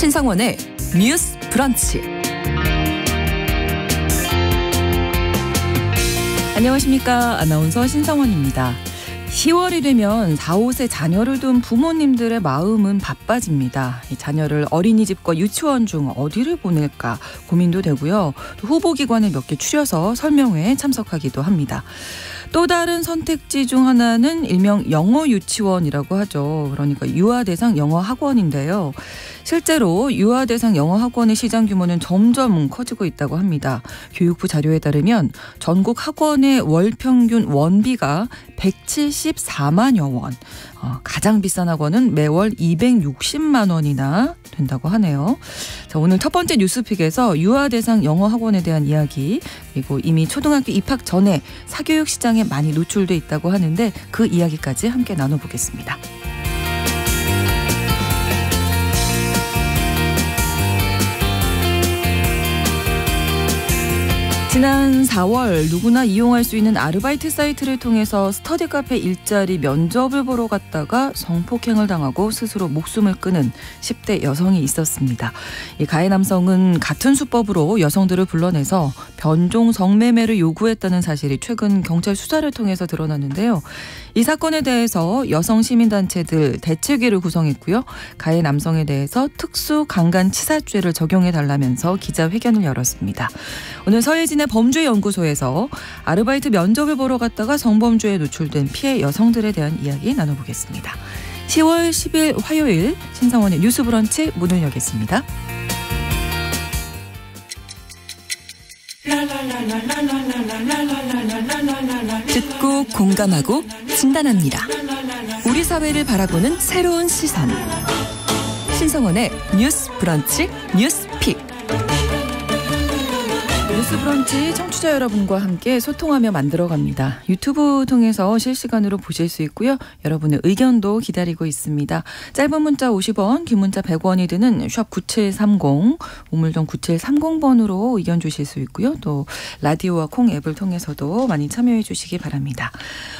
신성원의 뉴스 브런치. 안녕하십니까. 아나운서 신성원입니다. 10월이 되면 4, 5세 자녀를 둔 부모님들의 마음은 바빠집니다. 이 자녀를 어린이집과 유치원 중 어디를 보낼까 고민도 되고요. 또 후보기관을 몇 개 추려서 설명회에 참석하기도 합니다. 또 다른 선택지 중 하나는 일명 영어 유치원이라고 하죠. 그러니까 유아 대상 영어 학원인데요. 실제로 유아 대상 영어 학원의 시장 규모는 점점 커지고 있다고 합니다. 교육부 자료에 따르면 전국 학원의 월 평균 원비가 174만여 원. 가장 비싼 학원은 매월 260만 원이나 된다고 하네요. 자, 오늘 첫 번째 뉴스픽에서 유아 대상 영어 학원에 대한 이야기, 그리고 이미 초등학교 입학 전에 사교육 시장에 많이 노출돼 있다고 하는데 그 이야기까지 함께 나눠보겠습니다. 지난 4월 누구나 이용할 수 있는 아르바이트 사이트를 통해서 스터디 카페 일자리 면접을 보러 갔다가 성폭행을 당하고 스스로 목숨을 끊은 10대 여성이 있었습니다. 이 가해 남성은 같은 수법으로 여성들을 불러내서 변종 성매매를 요구했다는 사실이 최근 경찰 수사를 통해서 드러났는데요. 이 사건에 대해서 여성 시민단체들 대책위를 구성했고요. 가해 남성에 대해서 특수 강간치사죄를 적용해달라면서 기자회견을 열었습니다. 오늘 서예진의 범죄연구소에서 아르바이트 면접을 보러 갔다가 성범죄에 노출된 피해 여성들에 대한 이야기 나눠보겠습니다. 10월 10일 화요일 신성원의 뉴스 브런치 문을 여겠습니다. 듣고 공감하고 진단합니다. 우리 사회를 바라보는 새로운 시선. 신성원의 뉴스 브런치 뉴스픽. 뉴스 브런치 청취자 여러분과 함께 소통하며 만들어갑니다. 유튜브 통해서 실시간으로 보실 수 있고요. 여러분의 의견도 기다리고 있습니다. 짧은 문자 50원, 긴 문자 100원이 드는 샵 9730, 우물정 9730번으로 의견 주실 수 있고요. 또 라디오와 콩 앱을 통해서도 많이 참여해 주시기 바랍니다.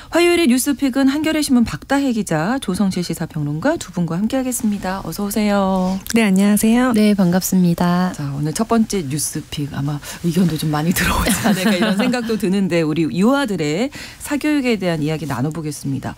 화요일의 뉴스픽은 한겨레 신문 박다혜 기자, 조성실 시사평론가 두 분과 함께하겠습니다. 어서 오세요. 네, 안녕하세요. 네, 반갑습니다. 자, 오늘 첫 번째 뉴스픽 아마 의견도 좀 많이 들어오지 않을까 이런 생각도 드는데 우리 유아들의 사교육에 대한 이야기 나눠보겠습니다.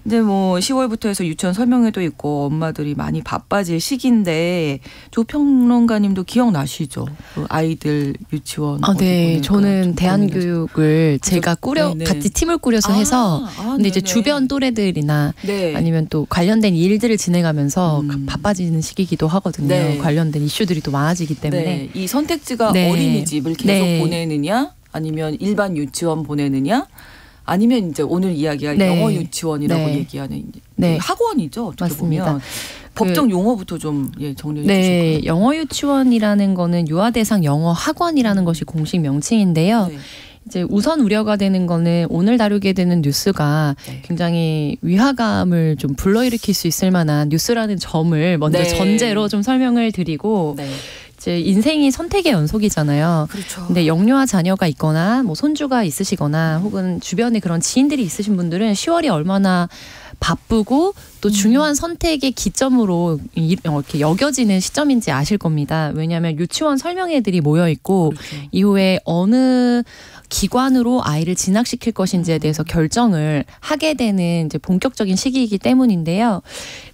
이제 뭐 10월부터 해서 유치원 설명회도 있고 엄마들이 많이 바빠질 시기인데 조 평론가님도 기억나시죠? 그 아이들 유치원. 네, 저는 대한교육을 제가 같이 팀을 꾸려서 해서 근데 이제 주변 또래들이나 아니면 또 관련된 일들을 진행하면서 바빠지는 시기이기도 하거든요. 관련된 이슈들이 또 많아지기 때문에. 이 선택지가 어린이집을 계속 보내느냐 아니면 일반 유치원 보내느냐 아니면 이제 오늘 이야기할 영어 유치원이라고 얘기하는 그 학원이죠. 어떻게 맞습니다. 보면. 법정 용어부터 좀 정리해 주실까요? 네, 영어 유치원이라는 거는 유아 대상 영어 학원이라는 것이 공식 명칭인데요. 네. 이제 우선 우려가 되는 거는 오늘 다루게 되는 뉴스가 굉장히 위화감을 좀 불러일으킬 수 있을 만한 뉴스라는 점을 먼저 전제로 좀 설명을 드리고 이제 인생이 선택의 연속이잖아요. 그렇죠. 근데 영유아 자녀가 있거나 뭐 손주가 있으시거나 혹은 주변에 그런 지인들이 있으신 분들은 10월이 얼마나 바쁘고 또 중요한 선택의 기점으로 이렇게 여겨지는 시점인지 아실 겁니다. 왜냐하면 유치원 설명회들이 모여 있고 이후에 어느 기관으로 아이를 진학시킬 것인지에 대해서 결정을 하게 되는 이제 본격적인 시기이기 때문인데요.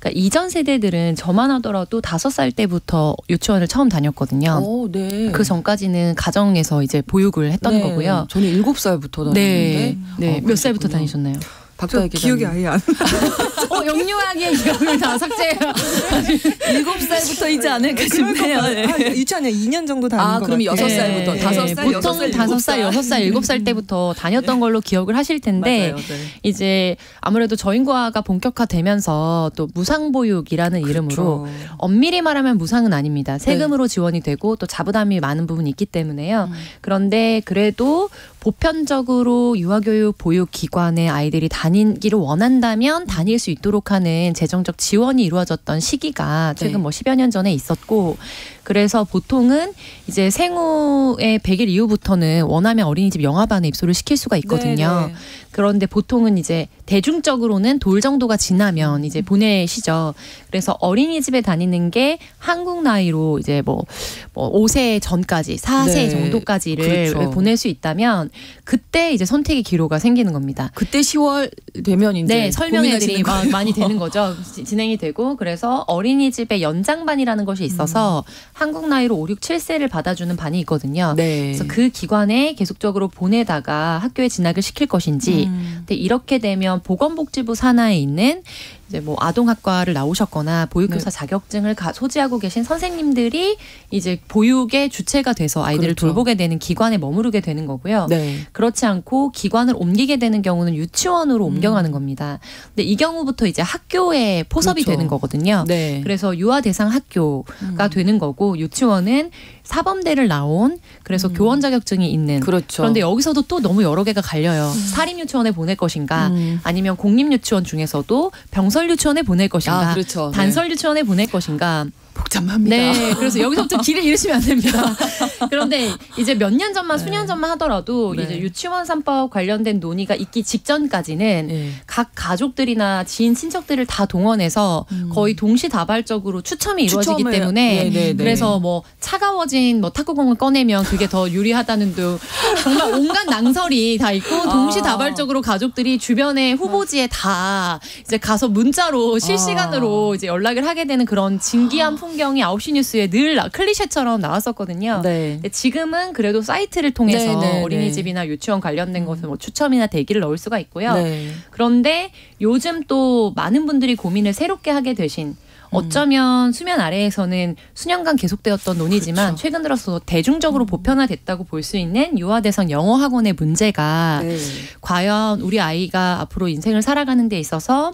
그러니까 이전 세대들은 저만 하더라도 5살 때부터 유치원을 처음 다녔거든요. 그 전까지는 가정에서 이제 보육을 했던 거고요. 저는 7살부터 다녔는데. 몇 살부터 다니셨나요? 저 기억이 아예 안. 영유아기의 기억을 다 삭제해요. 7살부터이지 않을까 싶네요. 유치원 2년 정도 다닌 것 그럼 같아요. 6살부터 5살, 보통 5살, 6살, 7살 때부터 다녔던 걸로 기억을 하실 텐데 이제 아무래도 저인과가 본격화되면서 또 무상보육이라는 이름으로 엄밀히 말하면 무상은 아닙니다. 세금으로 지원이 되고 또 자부담이 많은 부분이 있기 때문에요. 그런데 그래도 보편적으로 유아교육 보육기관에 아이들이 다니기를 원한다면 다닐 수 있도록 하는 재정적 지원이 이루어졌던 시기가 최근 뭐 10여 년 전에 있었고, 그래서 보통은 이제 생후의 100일 이후부터는 원하면 어린이집 영아반에 입소를 시킬 수가 있거든요. 그런데 보통은 이제 대중적으로는 돌 정도가 지나면 이제 보내시죠. 그래서 어린이집에 다니는 게 한국 나이로 이제 뭐 5세 전까지 4세 네. 정도까지를 그렇죠. 보낼 수 있다면 그때 이제 선택의 기로가 생기는 겁니다. 그때 10월 되면 이제 네, 설명회들이 많이 되는 거죠. 진행이 되고 그래서 어린이집의 연장반이라는 것이 있어서 한국 나이로 5, 6, 7세를 받아주는 반이 있거든요. 네. 그래서 그 기관에 계속적으로 보내다가 학교에 진학을 시킬 것인지 근데 이렇게 되면 보건복지부 산하에 있는 이제 뭐 아동학과를 나오셨거나 보육교사 자격증을 소지하고 계신 선생님들이 이제 보육의 주체가 돼서 아이들을 그렇죠. 돌보게 되는 기관에 머무르게 되는 거고요. 네. 그렇지 않고 기관을 옮기게 되는 경우는 유치원으로 옮겨가는 겁니다. 근데 이 경우부터 이제 학교에 포섭이 그렇죠. 되는 거거든요. 네. 그래서 유아 대상 학교가 되는 거고 유치원은 사범대를 나온 그래서 교원 자격증이 있는 그렇죠. 그런데 여기서도 또 너무 여러 개가 갈려요. 사립유치원에 보낼 것인가 아니면 공립유치원 중에서도 병설유치원에 보낼 것인가 그렇죠. 단설유치원에 보낼 것인가 복잡합니다. 네, 그래서 여기서부터 길을 잃으시면 안 됩니다. 그런데 이제 몇 년 전만 수년 전만 하더라도 네. 이제 유치원 3법 관련된 논의가 있기 직전까지는 네. 각 가족들이나 지인 친척들을 다 동원해서 거의 동시다발적으로 추첨이 이루어지기 추첨을, 때문에 네네네. 그래서 뭐 차가워진 뭐 탁구공을 꺼내면 그게 더 유리하다는 등 정말 온갖 낭설이 다 있고 동시다발적으로 가족들이 주변의 후보지에 다 이제 가서 문자로 실시간으로 이제 연락을 하게 되는 그런 진기한 풍경이 9시 뉴스에 늘 클리셰처럼 나왔었거든요. 네. 근데 지금은 그래도 사이트를 통해서 네. 어린이집이나 유치원 관련된 것을 뭐 추첨이나 대기를 넣을 수가 있고요. 네. 그런데 요즘 또 많은 분들이 고민을 새롭게 하게 되신 어쩌면 수면 아래에서는 수년간 계속되었던 논의지만 그렇죠. 최근 들어서 대중적으로 보편화됐다고 볼 수 있는 유아 대상 영어 학원의 문제가 네. 과연 우리 아이가 앞으로 인생을 살아가는 데 있어서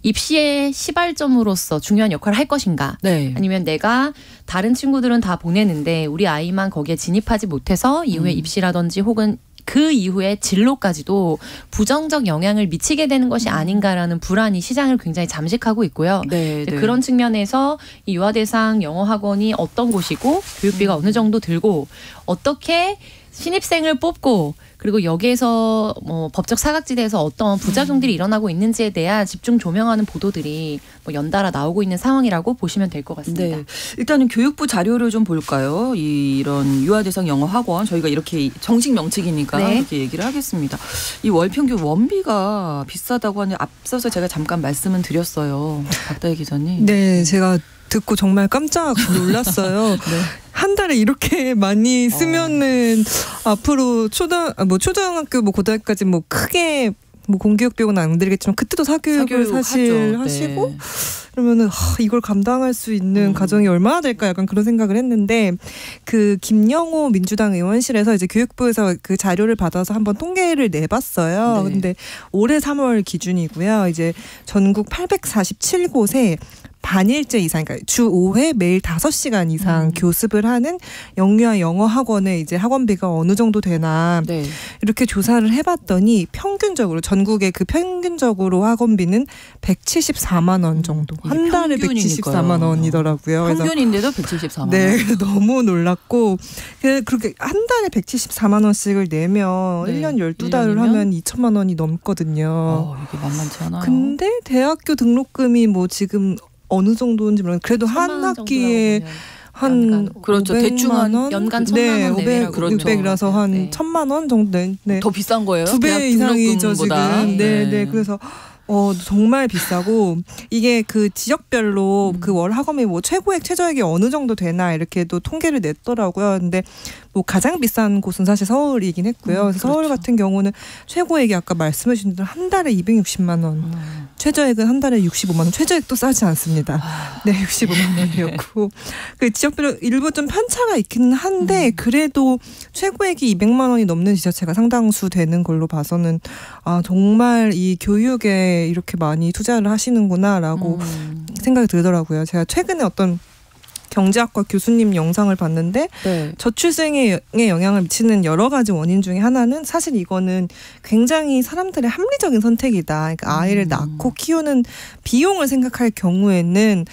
입시의 시발점으로서 중요한 역할을 할 것인가 네. 아니면 내가 다른 친구들은 다 보내는데 우리 아이만 거기에 진입하지 못해서 이후에 입시라든지 혹은 그 이후에 진로까지도 부정적 영향을 미치게 되는 것이 아닌가라는 불안이 시장을 굉장히 잠식하고 있고요. 네, 네. 그런 측면에서 이 유아대상 영어학원이 어떤 곳이고 교육비가 어느 정도 들고 어떻게 신입생을 뽑고 그리고 여기에서 뭐 법적 사각지대에서 어떤 부작용들이 일어나고 있는지에 대한 집중 조명하는 보도들이 뭐 연달아 나오고 있는 상황이라고 보시면 될 것 같습니다. 네. 일단은 교육부 자료를 좀 볼까요? 이런 유아대상 영어학원 저희가 이렇게 정식 명칭이니까 네. 이렇게 얘기를 하겠습니다. 이 월평균 원비가 비싸다고 하는 앞서서 제가 잠깐 말씀은 드렸어요. 박다혜 기자님. 네, 제가 듣고 정말 깜짝 놀랐어요. 한 달에 이렇게 많이 쓰면은 앞으로 초등학교 뭐 고등학교까지 뭐 크게 뭐 공교육 비용은 안 들겠지만 그때도 사교육을 사실 하죠. 하시고 네. 그러면은 이걸 감당할 수 있는 가정이 얼마나 될까 약간 그런 생각을 했는데 그 김영호 민주당 의원실에서 이제 교육부에서 그 자료를 받아서 한번 통계를 내봤어요. 네. 근데 올해 3월 기준이고요. 이제 전국 847곳에 반일제 이상, 그러니까 주 5회 매일 5시간 이상 교습을 하는 영유아 영어 학원의 이제 학원비가 어느 정도 되나 네. 이렇게 조사를 해봤더니 평균적으로 전국의 그 평균적으로 학원비는 174만 원 정도. 한 달에 평균이니까요. 174만 원이더라고요. 그래서 평균인데도 174만 원. 네, 너무 놀랐고 그렇게 한 달에 174만 원씩을 내면 네, 1년 12달을 1년이면? 하면 2천만 원이 넘거든요. 이게 만만치 않아요. 근데 대학교 등록금이 뭐 지금 어느 정도인지 모르겠는데 그래도 한 학기에 한 그렇죠. 500만 대충 한 원? 연간 1,000만 네, 원 500, 내외라고 600이라서 한 네. 1,000만 원 정도. 네. 더 비싼 거예요? 대학 2배 이상이죠 지금. 등록금보다? 네. 그래서 정말 비싸고 이게 그 지역별로 그 월 학원비 뭐 최고액 최저액이 어느 정도 되나 이렇게 또 통계를 냈더라고요. 근데 뭐 가장 비싼 곳은 사실 서울이긴 했고요. 그래서 서울 그렇죠. 같은 경우는 최고액이 아까 말씀해 주신 대로 한 달에 260만 원. 최저액은 한 달에 65만 원. 최저액도 싸지 않습니다. 네, 65만 원이었고 그 지역별로 일부 좀 편차가 있기는 한데 그래도 최고액이 200만 원이 넘는 지자체가 상당수 되는 걸로 봐서는 정말 이 교육에 이렇게 많이 투자를 하시는구나라고 생각이 들더라고요. 제가 최근에 어떤 경제학과 교수님 영상을 봤는데 네. 저출생에 영향을 미치는 여러 가지 원인 중에 하나는 사실 이거는 굉장히 사람들의 합리적인 선택이다. 그러니까 아이를 낳고 키우는 비용을 생각할 경우에는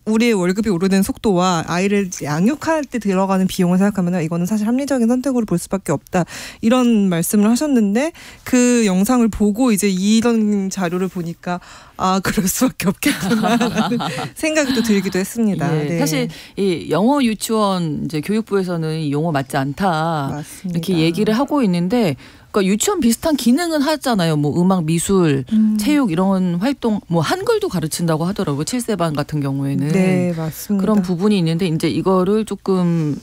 우리의 월급이 오르는 속도와 아이를 양육할 때 들어가는 비용을 생각하면 이거는 사실 합리적인 선택으로 볼 수밖에 없다. 이런 말씀을 하셨는데 그 영상을 보고 이제 이런 자료를 보니까 그럴 수밖에 없겠구나라는 생각이 또 들기도 했습니다. 예, 네. 사실 이 영어 유치원 이제 교육부에서는 이 용어 맞지 않다 맞습니다. 이렇게 얘기를 하고 있는데 그러니까 유치원 비슷한 기능은 하잖아요. 뭐 음악, 미술, 체육 이런 활동, 뭐 한글도 가르친다고 하더라고요. 7세반 같은 경우에는. 네, 맞습니다. 그런 부분이 있는데 이제 이거를 조금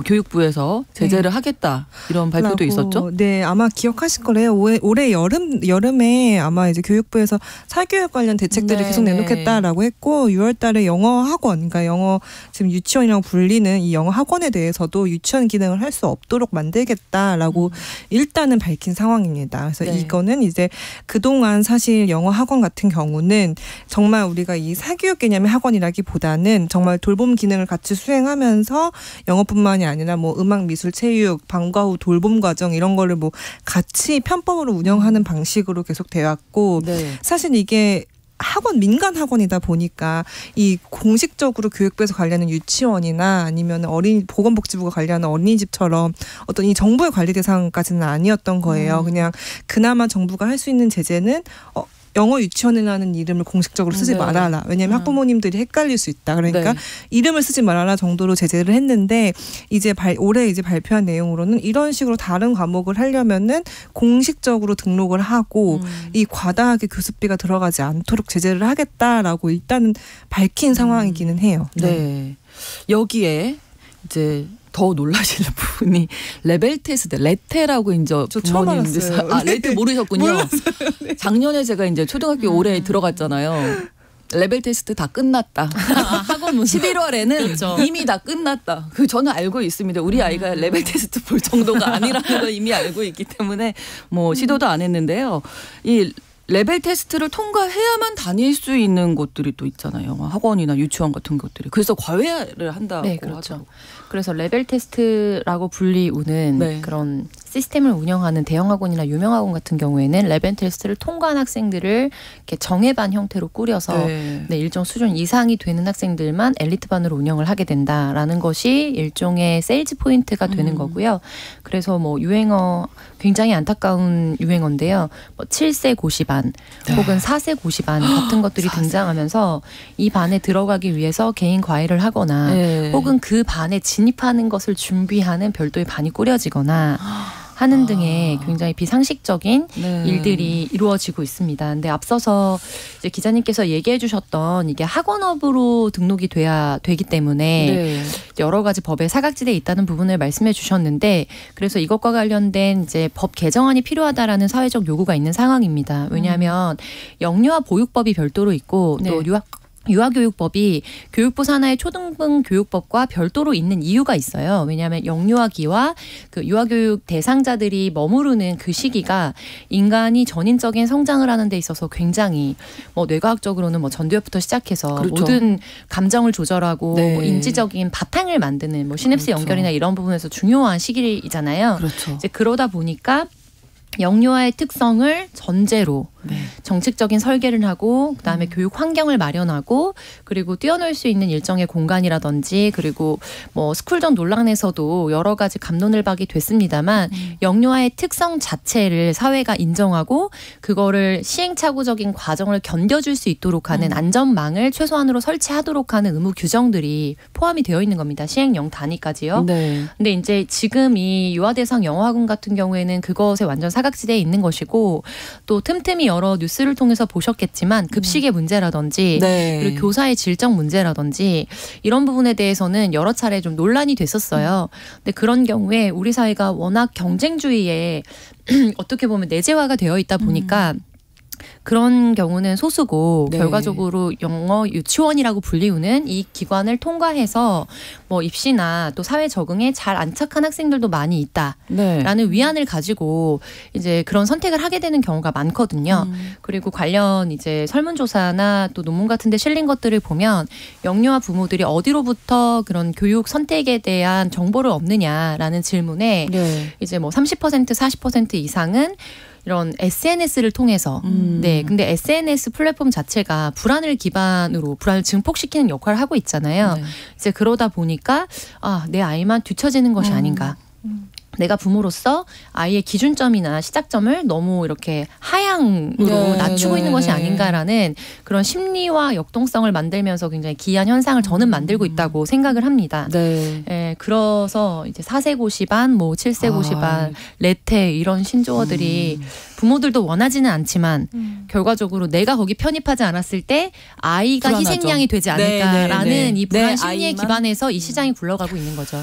교육부에서 제재를 하겠다 이런 발표도 있었죠. 네, 아마 기억하실 거래요. 올해 여름에 아마 이제 교육부에서 사교육 관련 대책들을 계속 내놓겠다라고 했고 6월달에 영어 학원, 그러니까 영어 지금 유치원이라고 불리는 이 영어 학원에 대해서도 유치원 기능을 할 수 없도록 만들겠다라고 일단은 밝힌 상황입니다. 그래서 이거는 이제 그동안 사실 영어 학원 같은 경우는 정말 우리가 이 사교육 개념의 학원이라기보다는 정말 돌봄 기능을 같이 수행하면서 영어뿐만이 아니라 뭐 음악, 미술, 체육, 방과 후 돌봄 과정 이런 거를 뭐 같이 편법으로 운영하는 방식으로 계속 되었고 사실 이게 민간 학원이다 보니까 이 공식적으로 교육부에서 관리하는 유치원이나 아니면 보건복지부가 관리하는 어린이집처럼 어떤 이 정부의 관리 대상까지는 아니었던 거예요. 그냥 그나마 정부가 할 수 있는 제재는 영어 유치원이라는 이름을 공식적으로 쓰지 말아라. 왜냐하면 학부모님들이 헷갈릴 수 있다. 그러니까 이름을 쓰지 말아라 정도로 제재를 했는데 이제 올해 이제 발표한 내용으로는 이런 식으로 다른 과목을 하려면은 공식적으로 등록을 하고 이 과다하게 교습비가 들어가지 않도록 제재를 하겠다라고 일단은 밝힌 상황이기는 해요. 네. 여기에 이제 더 놀라시는 부분이 레벨 테스트, 레테라고 이제 부모님들 레테 모르셨군요. 작년에 제가 이제 초등학교 올해 들어갔잖아요. 레벨 테스트 다 끝났다. 학원 11월에는 그렇죠. 이미 다 끝났다. 저는 알고 있습니다. 우리 아이가 레벨 테스트 볼 정도가 아니라는 걸 이미 알고 있기 때문에 뭐 시도도 안 했는데요. 이 레벨 테스트를 통과해야만 다닐 수 있는 곳들이 또 있잖아요. 학원이나 유치원 같은 것들이. 그래서 과외를 한다고 그렇죠. 하죠. 그래서 레벨 테스트라고 불리우는 그런 시스템을 운영하는 대형 학원이나 유명 학원 같은 경우에는 레벨 테스트를 통과한 학생들을 이렇게 정예반 형태로 꾸려서 일정 수준 이상이 되는 학생들만 엘리트반으로 운영을 하게 된다라는 것이 일종의 세일즈 포인트가 되는 거고요. 그래서 뭐 유행어 굉장히 안타까운 유행어인데요. 뭐 7세 고시반 혹은 4세 고시반 같은 것들이 등장하면서 이 반에 들어가기 위해서 개인 과외를 하거나 혹은 그 반에 진입하는 것을 준비하는 별도의 반이 꾸려지거나 하는 등의 굉장히 비상식적인 일들이 이루어지고 있습니다. 근데 앞서서 이제 기자님께서 얘기해 주셨던 이게 학원업으로 등록이 돼야 되기 때문에 여러 가지 법에 사각지대에 있다는 부분을 말씀해 주셨는데 그래서 이것과 관련된 이제 법 개정안이 필요하다라는 사회적 요구가 있는 상황입니다. 왜냐하면 영유아 보육법이 별도로 있고 또 유아교육법이 교육부 산하의 초등부 교육법과 별도로 있는 이유가 있어요. 왜냐하면 영유아기와 그 유아교육 대상자들이 머무르는 그 시기가 인간이 전인적인 성장을 하는 데 있어서 굉장히 뭐 뇌과학적으로는 뭐 전두엽부터 시작해서 모든 감정을 조절하고 뭐 인지적인 바탕을 만드는 뭐 시냅스 연결이나 이런 부분에서 중요한 시기이잖아요. 이제 그러다 보니까 영유아의 특성을 전제로 정책적인 설계를 하고 그다음에 교육 환경을 마련하고 그리고 뛰어놀 수 있는 일정의 공간이라든지 그리고 뭐 스쿨전 논란에서도 여러 가지 갑론을 박이 됐습니다만 영유아의 특성 자체를 사회가 인정하고 그거를 시행착오적인 과정을 견뎌줄 수 있도록 하는 안전망을 최소한으로 설치하도록 하는 의무 규정들이 포함이 되어 있는 겁니다. 시행령 단위까지요. 근데 이제 지금 이 유아 대상 영어학원 같은 경우에는 그것에 완전 사각지대에 있는 것이고 또 틈틈이 여러 뉴스를 통해서 보셨겠지만 급식의 문제라든지 그리고 교사의 질적 문제라든지 이런 부분에 대해서는 여러 차례 좀 논란이 됐었어요. 근데 그런 경우에 우리 사회가 워낙 경쟁주의에 어떻게 보면 내재화가 되어 있다 보니까 그런 경우는 소수고 결과적으로 영어 유치원이라고 불리우는 이 기관을 통과해서 뭐 입시나 또 사회 적응에 잘 안착한 학생들도 많이 있다라는 위안을 가지고 이제 그런 선택을 하게 되는 경우가 많거든요. 그리고 관련 이제 설문조사나 또 논문 같은 데 실린 것들을 보면 영유아 부모들이 어디로부터 그런 교육 선택에 대한 정보를 얻느냐라는 질문에 이제 뭐 30% 40% 이상은 이런 SNS를 통해서 네, 근데 SNS 플랫폼 자체가 불안을 증폭시키는 역할을 하고 있잖아요. 네. 이제 그러다 보니까 내 아이만 뒤처지는 것이 아닌가. 내가 부모로서 아이의 기준점이나 시작점을 너무 이렇게 하향으로 낮추고 있는 것이 아닌가라는 그런 심리와 역동성을 만들면서 굉장히 기이한 현상을 저는 만들고 있다고 생각을 합니다. 네. 예, 그래서 이제 4세 고시반, 뭐 7세 고시반, 레테 이런 신조어들이 부모들도 원하지는 않지만 결과적으로 내가 거기 편입하지 않았을 때 아이가 불안하죠. 희생양이 되지 않을까라는 이 불안 심리에 아이만. 기반해서 이 시장이 굴러가고 있는 거죠.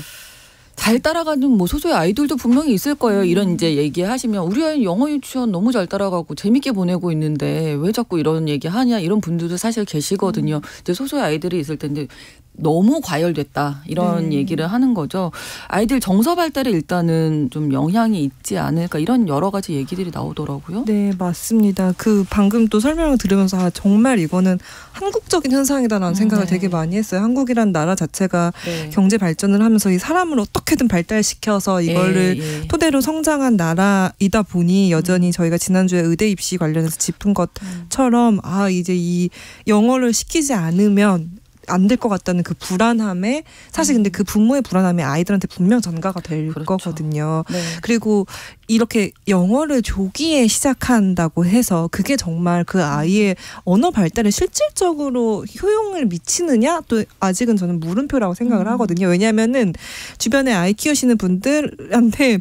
잘 따라가는 뭐 소수의 아이들도 분명히 있을 거예요. 이런 이제 얘기하시면 우리 아이 영어 유치원 너무 잘 따라가고 재밌게 보내고 있는데 왜 자꾸 이런 얘기하냐 이런 분들도 사실 계시거든요. 이제 소수의 아이들이 있을 텐데 너무 과열됐다 이런 얘기를 하는 거죠. 아이들 정서 발달에 일단은 좀 영향이 있지 않을까 이런 여러 가지 얘기들이 나오더라고요. 네, 맞습니다. 그 방금 또 설명을 들으면서 정말 이거는 한국적인 현상이다라는 생각을 되게 많이 했어요. 한국이란 나라 자체가 경제 발전을 하면서 이 사람을 어떻게든 발달시켜서 이거를 토대로 성장한 나라이다 보니 여전히 저희가 지난주에 의대 입시 관련해서 짚은 것처럼 이제 이 영어를 시키지 않으면 안 될 것 같다는 그 불안함에 사실 근데 그 부모의 불안함이 아이들한테 분명 전가가 될 거거든요. 네. 그리고 이렇게 영어를 조기에 시작한다고 해서 그게 정말 그 아이의 언어 발달에 실질적으로 효용을 미치느냐 또 아직은 저는 물음표라고 생각을 하거든요. 왜냐하면은 주변에 아이 키우시는 분들한테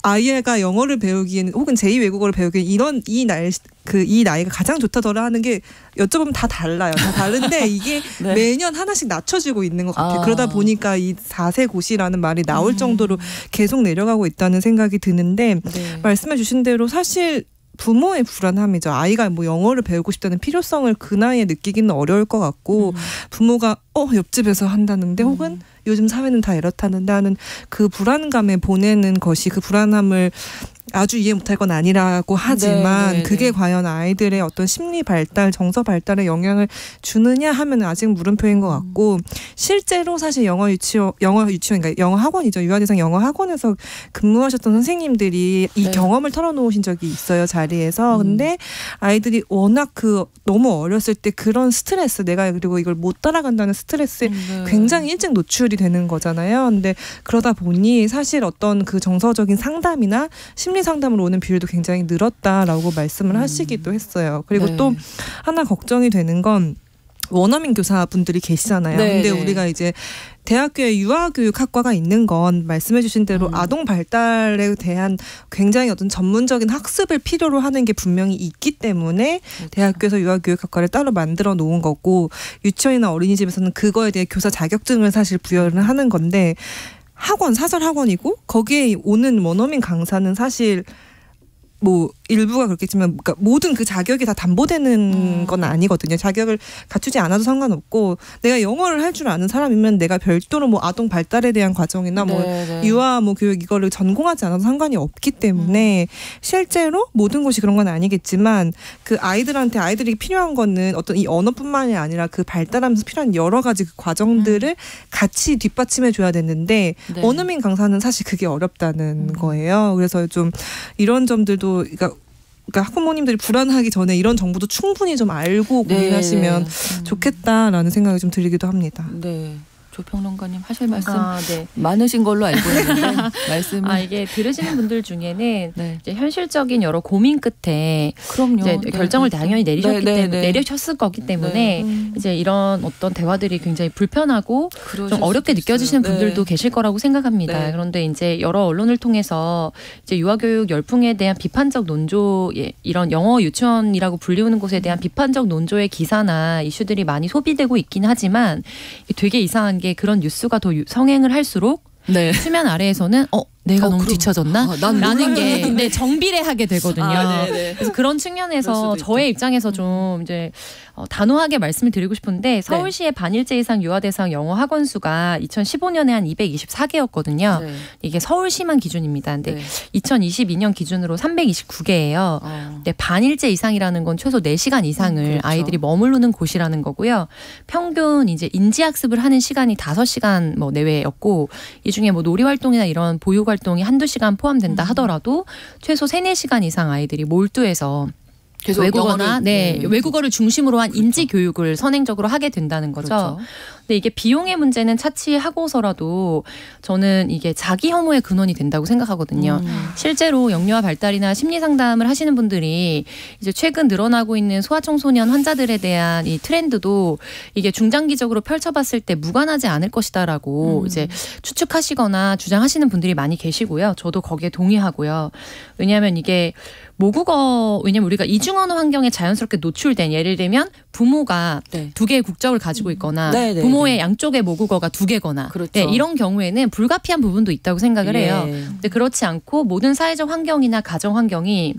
아이가 영어를 배우기에는 혹은 제2 외국어를 배우기에는 이 나이가 가장 좋다더라 하는 게 여쭤보면 다 달라요. 다 다른데 이게 매년 하나씩 낮춰지고 있는 것 같아요. 그러다 보니까 이 4세 고시라는 말이 나올 정도로 계속 내려가고 있다는 생각이 드는데 말씀해 주신 대로 사실 부모의 불안함이죠. 아이가 뭐 영어를 배우고 싶다는 필요성을 그 나이에 느끼기는 어려울 것 같고 부모가 옆집에서 한다는데 혹은 요즘 사회는 다 이렇다는데 하는 그 불안감에 보내는 것이 그 불안함을 아주 이해 못할 건 아니라고 하지만 그게 과연 아이들의 어떤 심리 발달, 정서 발달에 영향을 주느냐 하면 아직 물음표인 것 같고 실제로 사실 영어 유치원 그러니까 영어 학원이죠. 유아대상 영어 학원에서 근무하셨던 선생님들이 이 경험을 털어놓으신 적이 있어요. 자리에서. 근데 아이들이 워낙 너무 어렸을 때 그런 스트레스 내가 그리고 이걸 못 따라간다는 스트레스에 굉장히 일찍 노출이 되는 거잖아요. 근데 그러다 보니 사실 어떤 그 정서적인 상담이나 심리 상담으로 오는 비율도 굉장히 늘었다라고 말씀을 하시기도 했어요. 그리고 또 하나 걱정이 되는 건 원어민 교사분들이 계시잖아요. 근데 우리가 이제 대학교에 유아교육학과가 있는 건 말씀해 주신 대로 아동 발달에 대한 굉장히 어떤 전문적인 학습을 필요로 하는 게 분명히 있기 때문에 대학교에서 유아교육학과를 따로 만들어 놓은 거고 유치원이나 어린이집에서는 그거에 대해 교사 자격증을 사실 부여를 하는 건데 사설 학원이고 거기에 오는 원어민 강사는 사실 뭐 일부가 그렇겠지만 그러니까 모든 그 자격이 다 담보되는 건 아니거든요. 자격을 갖추지 않아도 상관없고 내가 영어를 할 줄 아는 사람이면 내가 별도로 뭐 아동 발달에 대한 과정이나 뭐 유아 뭐 교육 이거를 전공하지 않아도 상관이 없기 때문에 실제로 모든 곳이 그런 건 아니겠지만 그 아이들이 필요한 거는 어떤 이 언어뿐만이 아니라 그 발달하면서 필요한 여러 가지 그 과정들을 같이 뒷받침해 줘야 되는데 원어민 강사는 사실 그게 어렵다는 거예요. 그래서 좀 이런 점들도 그러니까 학부모님들이 불안하기 전에 이런 정보도 충분히 좀 알고 고민하시면 좋겠다라는 생각이 좀 들기도 합니다. 네. 조평론가님 하실 말씀 많으신 걸로 알고 있는데 말씀을 이게 들으시는 분들 중에는 이제 현실적인 여러 고민 끝에 그럼요. 이제 결정을 당연히 내리셨을 거기 때문에 이제 이런 어떤 대화들이 굉장히 불편하고 좀 어렵게 느껴지시는 분들도 계실 거라고 생각합니다. 그런데 이제 여러 언론을 통해서 이제 유아교육 열풍에 대한 비판적 논조, 이런 영어 유치원이라고 불리우는 곳에 대한 비판적 논조의 기사나 이슈들이 많이 소비되고 있긴 하지만 되게 이상한 게 그런 뉴스가 더 성행을 할수록 수면 아래에서는 내가 너무 뒤처졌나? 라는 게 정비례하게 되거든요. 그래서 그런 측면에서 저의 입장에서 좀 이제 단호하게 말씀을 드리고 싶은데 서울시의 반일제 이상 유아대상 영어 학원 수가 2015년에 한 224개였거든요. 이게 서울시만 기준입니다. 근데 2022년 기준으로 329개예요. 근데 반일제 이상이라는 건 최소 4시간 이상을 아이들이 머무르는 곳이라는 거고요. 평균 이제 인지학습을 하는 시간이 5시간 뭐 내외였고 이 중에 뭐 놀이활동이나 이런 보육활동 활동이 한두 시간 포함된다 하더라도 최소 3-4시간 이상 아이들이 몰두해서 계속 외국어나 외국어를 중심으로 한 인지 교육을 선행적으로 하게 된다는 거죠. 그렇죠. 근데 이게 비용의 문제는 차치하고서라도 저는 이게 자기 혐오의 근원이 된다고 생각하거든요. 실제로 영유아 발달이나 심리 상담을 하시는 분들이 이제 최근 늘어나고 있는 소아청소년 환자들에 대한 이 트렌드도 이게 중장기적으로 펼쳐봤을 때 무관하지 않을 것이다라고 이제 추측하시거나 주장하시는 분들이 많이 계시고요. 저도 거기에 동의하고요. 왜냐하면 이게 왜냐면 우리가 이중언어 환경에 자연스럽게 노출된, 예를 들면 부모가 2개의 국적을 가지고 있거나 부모의 양쪽의 모국어가 2개거나 그렇죠. 이런 경우에는 불가피한 부분도 있다고 생각을 해요. 근데 그렇지 않고 모든 사회적 환경이나 가정 환경이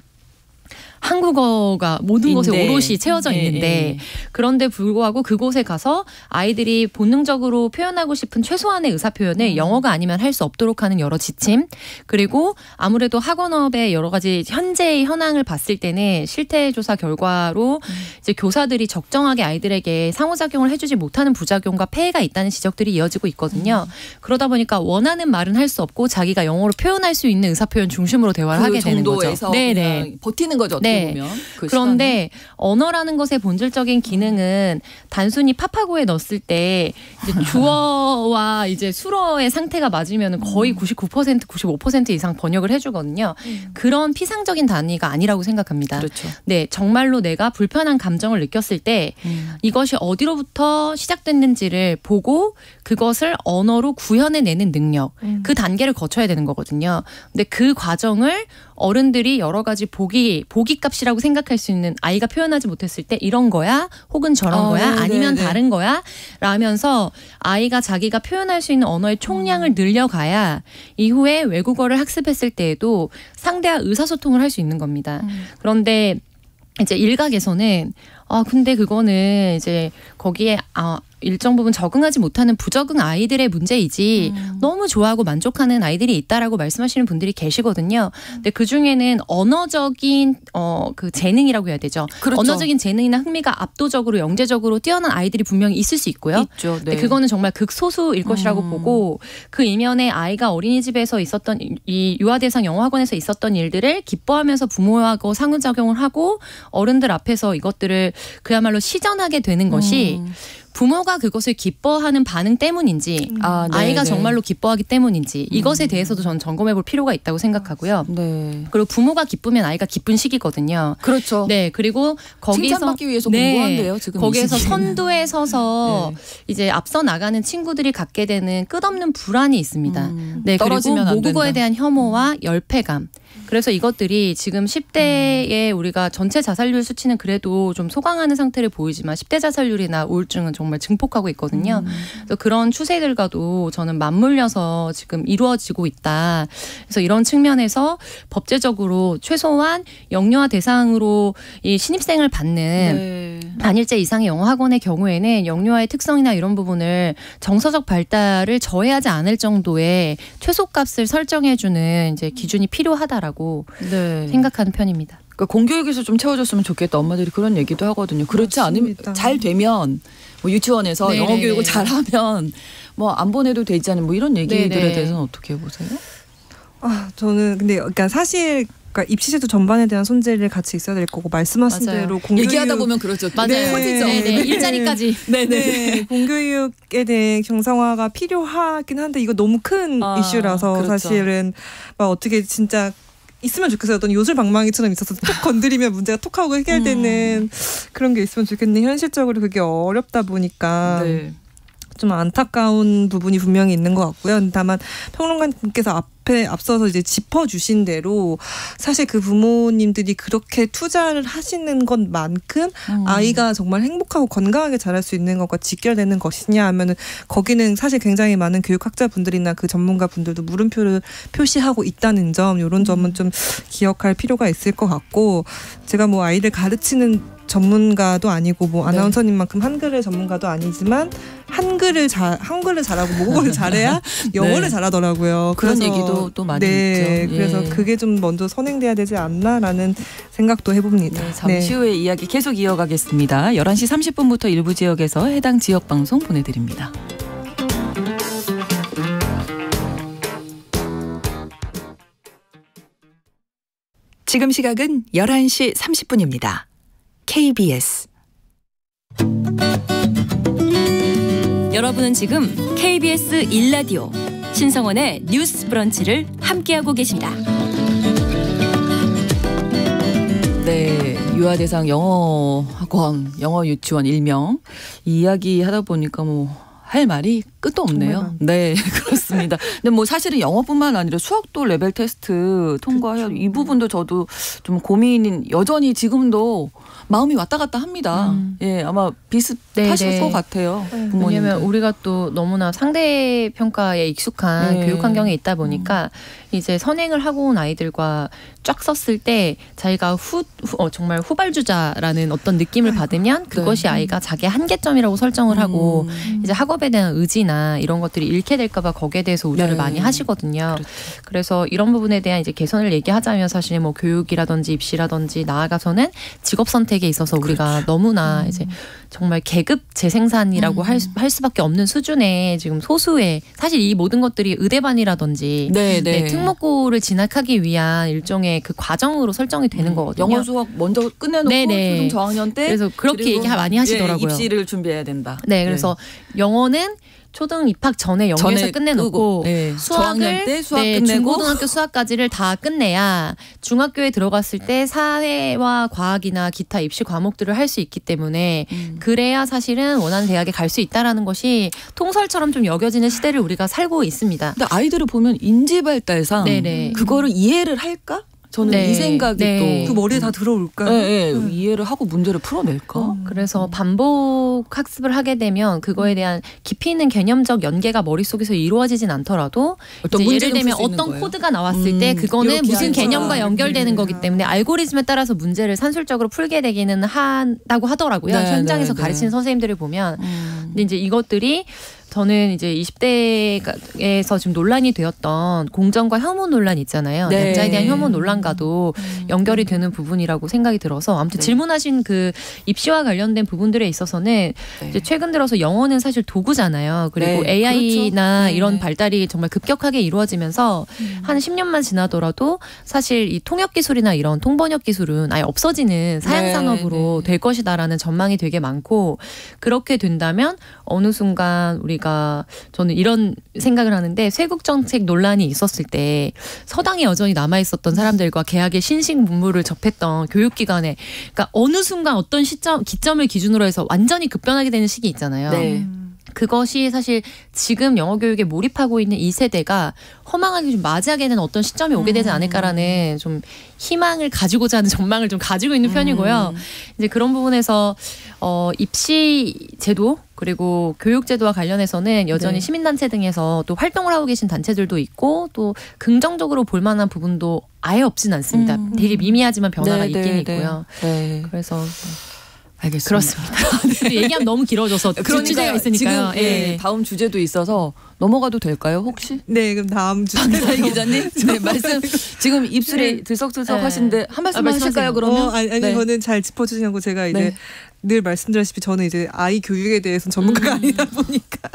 한국어가 모든 곳에 오롯이 채워져 있는데 그런데 불구하고 그곳에 가서 아이들이 본능적으로 표현하고 싶은 최소한의 의사표현을 영어가 아니면 할 수 없도록 하는 여러 지침, 그리고 아무래도 학원업의 여러 가지 현재의 현황을 봤을 때는 실태조사 결과로 이제 교사들이 적정하게 아이들에게 상호작용을 해주지 못하는 부작용과 폐해가 있다는 지적들이 이어지고 있거든요. 그러다 보니까 원하는 말은 할 수 없고 자기가 영어로 표현할 수 있는 의사표현 중심으로 대화를 하게 되는 거죠. 네네. 버티는 거죠. 보면. 그런데 언어라는 것의 본질적인 기능은 단순히 파파고에 넣었을 때 이제 주어와 이제 수어의 상태가 맞으면 거의 99%, 95% 이상 번역을 해주거든요. 그런 피상적인 단위가 아니라고 생각합니다. 그렇죠. 네, 정말로 내가 불편한 감정을 느꼈을 때 이것이 어디로부터 시작됐는지를 보고 그것을 언어로 구현해내는 능력, 그 단계를 거쳐야 되는 거거든요. 근데 그 과정을 어른들이 여러 가지 보기값이라고 생각할 수 있는, 아이가 표현하지 못했을 때 이런 거야 혹은 저런 거야 아니면 다른 거야 라면서 아이가 자기가 표현할 수 있는 언어의 총량을 늘려가야 이후에 외국어를 학습했을 때에도 상대와 의사소통을 할 수 있는 겁니다. 그런데 이제 일각에서는 근데 그거는 이제 거기에 일정 부분 적응하지 못하는 부적응 아이들의 문제이지 너무 좋아하고 만족하는 아이들이 있다라고 말씀하시는 분들이 계시거든요. 근데 그 중에는 언어적인 그 재능이라고 해야 되죠. 그렇죠. 언어적인 재능이나 흥미가 압도적으로 영재적으로 뛰어난 아이들이 분명히 있을 수 있고요. 있죠. 네. 근데 그거는 정말 극소수일 것이라고 보고 그 이면에 아이가 어린이집에서 있었던 이 유아대상 영어학원에서 있었던 일들을 기뻐하면서 부모하고 상호작용을 하고 어른들 앞에서 이것들을 그야말로 시전하게 되는 것이 부모가 그것을 기뻐하는 반응 때문인지 아이가 정말로 기뻐하기 때문인지 이것에 대해서도 저는 점검해 볼 필요가 있다고 생각하고요. 네. 그리고 부모가 기쁘면 아이가 기쁜 시기거든요. 그렇죠. 네. 그리고 거기서 칭찬받기 위해서 공부한대요. 지금 거기에서 선두에 서서 이제 앞서 나가는 친구들이 갖게 되는 끝없는 불안이 있습니다. 네. 떨어지면 그리고 안 모국어에 된다. 대한 혐오와 열패감. 그래서 이것들이 지금 10대에 우리가 전체 자살률 수치는 그래도 좀 소강하는 상태를 보이지만 10대 자살률이나 우울증은 정말 증폭하고 있거든요. 그래서 그런 추세들과도 저는 맞물려서 지금 이루어지고 있다. 그래서 이런 측면에서 법제적으로 최소한 영유아 대상으로 이 신입생을 받는 단일제 이상의 영어 학원의 경우에는 영유아의 특성이나 이런 부분을 정서적 발달을 저해하지 않을 정도의 최소값을 설정해주는 이제 기준이 필요하다라고 생각하는 편입니다. 그러니까 공교육에서 좀 채워줬으면 좋겠다. 엄마들이 그런 얘기도 하거든요. 그렇지 않으면 잘 되면 뭐 유치원에서 영어 교육을 잘하면 뭐 안 보내도 되지 않은 뭐 이런 얘기들에 대해서는 어떻게 보세요? 저는 근데 그러니까 사실 그러니까 입시제도 전반에 대한 손재를 같이 있어야 될 거고 말씀하신 대로 공교육 얘기하다 보면 그렇죠. 맞아요. 커지죠. 일자리까지. 공교육에 대한 정상화가 필요하긴 한데 이거 너무 큰 이슈라서 그렇죠. 사실은 막 어떻게 진짜 있으면 좋겠어요. 어떤 요술방망이처럼 있어서 톡 건드리면 문제가 톡 하고 해결되는 그런 게 있으면 좋겠는데 현실적으로 그게 어렵다 보니까 좀 안타까운 부분이 분명히 있는 것 같고요. 다만 평론가님께서 앞서서 이제 짚어주신 대로 사실 그 부모님들이 그렇게 투자를 하시는 것만큼 아이가 정말 행복하고 건강하게 자랄 수 있는 것과 직결되는 것이냐 하면은 거기는 사실 굉장히 많은 교육학자분들이나 그 전문가분들도 물음표를 표시하고 있다는 점, 이런 점은 좀 기억할 필요가 있을 것 같고, 제가 뭐 아이를 가르치는 전문가도 아니고 뭐 아나운서님만큼 한글의 전문가도 아니지만 한글을 잘하고 모국어를 잘해야 영어를 잘하더라고요. 그런 얘기도 또 많이 있죠. 그래서 그게 좀 먼저 선행돼야 되지 않나라는 생각도 해봅니다. 잠시 후에 이야기 계속 이어가겠습니다. 11시 30분부터 일부 지역에서 해당 지역 방송 보내드립니다. 지금 시각은 11시 30분입니다. KBS. 여러분은 지금 KBS 1라디오 신성원의 뉴스 브런치를 함께하고 계십니다. 네, 유아대상 영어학원, 영어 유치원 일명 이 이야기 하다 보니까 뭐 할 말이 끝도 없네요. 네, 그렇습니다. 근데 뭐 사실은 영어뿐만 아니라 수학도 레벨 테스트 통과해야 이 부분도 저도 좀 고민인 여전히 지금도 마음이 왔다 갔다 합니다. 예, 아마 비슷하실 것 같아요. 왜냐하면 우리가 또 너무나 상대 평가에 익숙한 교육 환경에 있다 보니까 이제 선행을 하고 온 아이들과 쫙 썼을 때 자기가 정말 후발주자라는 어떤 느낌을 받으면 그것이 아이가 자기의 한계점이라고 설정을 하고 이제 학업에 대한 의지나 이런 것들이 잃게 될까봐 거기에 대해서 우려를 많이 하시거든요. 그렇죠. 그래서 이런 부분에 대한 이제 개선을 얘기하자면 사실 뭐 교육이라든지 입시라든지 나아가서는 직업 선택에 있어서 우리가 너무나 이제 정말 계급 재생산이라고 할 수밖에 없는 수준의 지금 소수의 사실 이 모든 것들이 의대반이라든지 특목고를 진학하기 위한 일종의 그 과정으로 설정이 되는 거거든요. 영어 수학 먼저 끝내놓고 초중 저학년 때 그래서 그렇게 얘기 많이 하시더라고요. 입시를 준비해야 된다. 네, 그래서 영어는 초등 입학 전에 영어에서 끝내놓고 수학을 때 수학 끝내고 중고등학교 수학까지를 다 끝내야 중학교에 들어갔을 때 사회와 과학이나 기타 입시 과목들을 할 수 있기 때문에 그래야 사실은 원하는 대학에 갈 수 있다라는 것이 통설처럼 좀 여겨지는 시대를 우리가 살고 있습니다. 근데 아이들을 보면 인지 발달상 그거를 이해를 할까? 저는 이 생각이 또 그 머리에 다 들어올까요? 이해를 하고 문제를 풀어낼까? 그래서 반복 학습을 하게 되면 그거에 대한 깊이 있는 개념적 연계가 머릿속에서 이루어지진 않더라도 이제 예를 들면 어떤 코드가 나왔을 때 그거는 무슨 개념과 연결되는 거기 때문에 알고리즘에 따라서 문제를 산술적으로 풀게 되기는 한다고 하더라고요. 현장에서 가르치는 선생님들을 보면. 근데 이제 이것들이 저는 이제 20대에서 지금 논란이 되었던 공정과 혐오 논란 있잖아요. 약자에 대한 혐오 논란과도 연결이 되는 부분이라고 생각이 들어서 아무튼 질문하신 그 입시와 관련된 부분들에 있어서는 이제 최근 들어서 영어는 사실 도구잖아요. 그리고 AI나 이런 발달이 정말 급격하게 이루어지면서 한 10년만 지나더라도 사실 이 통역 기술이나 이런 통번역 기술은 아예 없어지는 사양 산업으로 될 것이다라는 전망이 되게 많고 그렇게 된다면 어느 순간 우리가 저는 이런 생각을 하는데 쇄국 정책 논란이 있었을 때 서당에 여전히 남아 있었던 사람들과 개학의 신식 문물을 접했던 교육기관에 그러니까 어느 순간 어떤 기점을 기준으로 해서 완전히 급변하게 되는 시기 있잖아요. 그것이 사실 지금 영어 교육에 몰입하고 있는 이 세대가 허망하게 좀 맞이하게 되는 어떤 시점이 오게 되지 않을까라는 좀 희망을 가지고자 하는 전망을 좀 가지고 있는 편이고요. 이제 그런 부분에서 입시 제도 그리고 교육 제도와 관련해서는 여전히 시민단체 등에서 또 활동을 하고 계신 단체들도 있고 또 긍정적으로 볼 만한 부분도 아예 없진 않습니다. 되게 미미하지만 변화가 있긴 있고요. 그래서 알겠습니다. 그렇습니다. 얘기하면 너무 길어져서 주제가 있으니까요. 지금 다음 주제도 있어서 넘어가도 될까요, 혹시? 네, 그럼 다음 주제. 박대라이 기자님, 말씀 지금 입술이 들썩들썩 하신데 한 말씀 하실까요, 그러면? 아니 저는 잘 짚어주시냐고 제가 이제 늘 말씀드렸다시피 저는 이제 아이 교육에 대해서는 전문가가 아니다 보니까.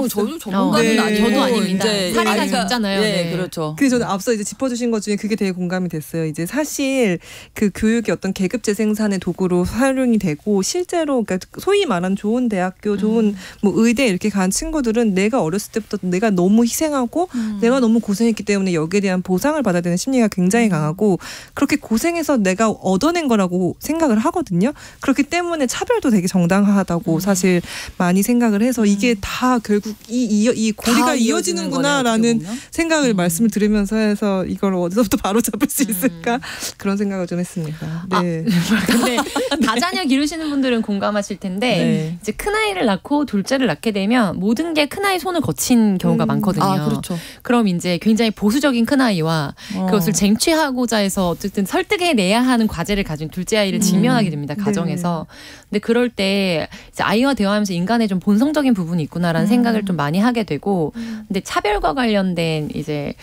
저도 전문가는 아니에요. 저도 아닙니다. 사례가 적잖아요. 그렇죠. 근데 저는 앞서 이제 짚어주신 것 중에 그게 되게 공감이 됐어요. 이제 사실 그 교육이 어떤 계급 재생산의 도구로 활용이 되고 실제로 그러니까 소위 말하는 좋은 대학교, 좋은 뭐 의대 이렇게 간 친구들은 내가 어렸을 때부터 내가 너무 희생하고 내가 너무 고생했기 때문에 여기에 대한 보상을 받아야 되는 심리가 굉장히 강하고 그렇게 고생해서 내가 얻어낸 거라고 생각을 하거든요. 그렇기 때문에 차별도 되게 정당하다고 사실 많이 생각을 해서 이게 다 결국 이 고리가 이어지는구나라는 생각을 말씀을 들으면서 해서 이걸 어디서부터 바로 잡을 수 있을까 그런 생각을 좀 했습니다. 네. 근데 다자녀 기르시는 분들은 공감하실 텐데 이제 큰아이를 낳고 둘째를 낳게 되면 모든 게 큰아이 손을 거친 경우가 많거든요. 그렇죠. 그럼 이제 굉장히 보수적인 큰아이와 그것을 쟁취하고자 해서 어쨌든 설득해내야 하는 과제를 가진 둘째 아이를 직면하게 됩니다. 가정에서. 근데 그럴 때 이제 아이와 대화하면서 인간의 좀 본성적인 부분이 있구나라는 생각을 좀 많이 하게 되고 근데 차별과 관련된 이제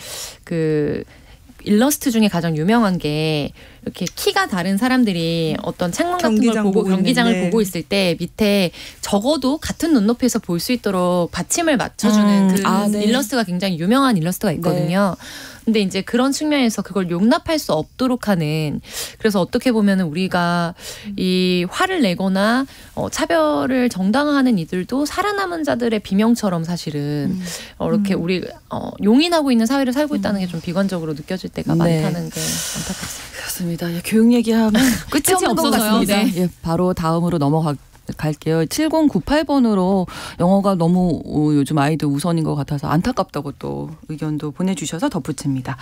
그 일러스트 중에 가장 유명한 게 이렇게 키가 다른 사람들이 어떤 창문 같은 걸 보고 경기장을 보고 있을 때 밑에 적어도 같은 눈높이에서 볼 수 있도록 받침을 맞춰주는 그 일러스트가 굉장히 유명한 일러스트가 있거든요. 근데 이제 그런 측면에서 그걸 용납할 수 없도록 하는 그래서 어떻게 보면은 우리가 이 화를 내거나 차별을 정당화하는 이들도 살아남은 자들의 비명처럼 사실은 이렇게 우리 용인하고 있는 사회를 살고 있다는 게 좀 비관적으로 느껴질 때가 많다는 게 안타깝습니다. 그렇습니다. 예, 교육 얘기하면 끝이 없는 것 같습니다. 네. 예, 바로 다음으로 갈게요. 7098번으로 영어가 너무 요즘 아이들 우선인 것 같아서 안타깝다고 또 의견도 보내주셔서 덧붙입니다.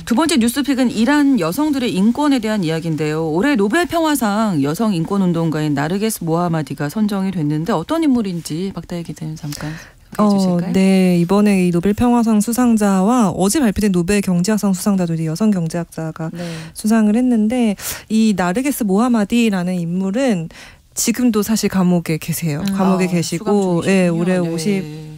두 번째 뉴스픽은 이란 여성들의 인권에 대한 이야기인데요. 올해 노벨 평화상 여성 인권운동가인 나르게스 모하마디가 선정이 됐는데 어떤 인물인지 박다혜 기자님 잠깐 해주실까요? 네, 이번에 이 노벨 평화상 수상자와 어제 발표된 노벨 경제학상 수상자도 이제 여성 경제학자가 수상을 했는데 이 나르게스 모하마디라는 인물은 지금도 사실 감옥에 계세요. 감옥에 계시고 올해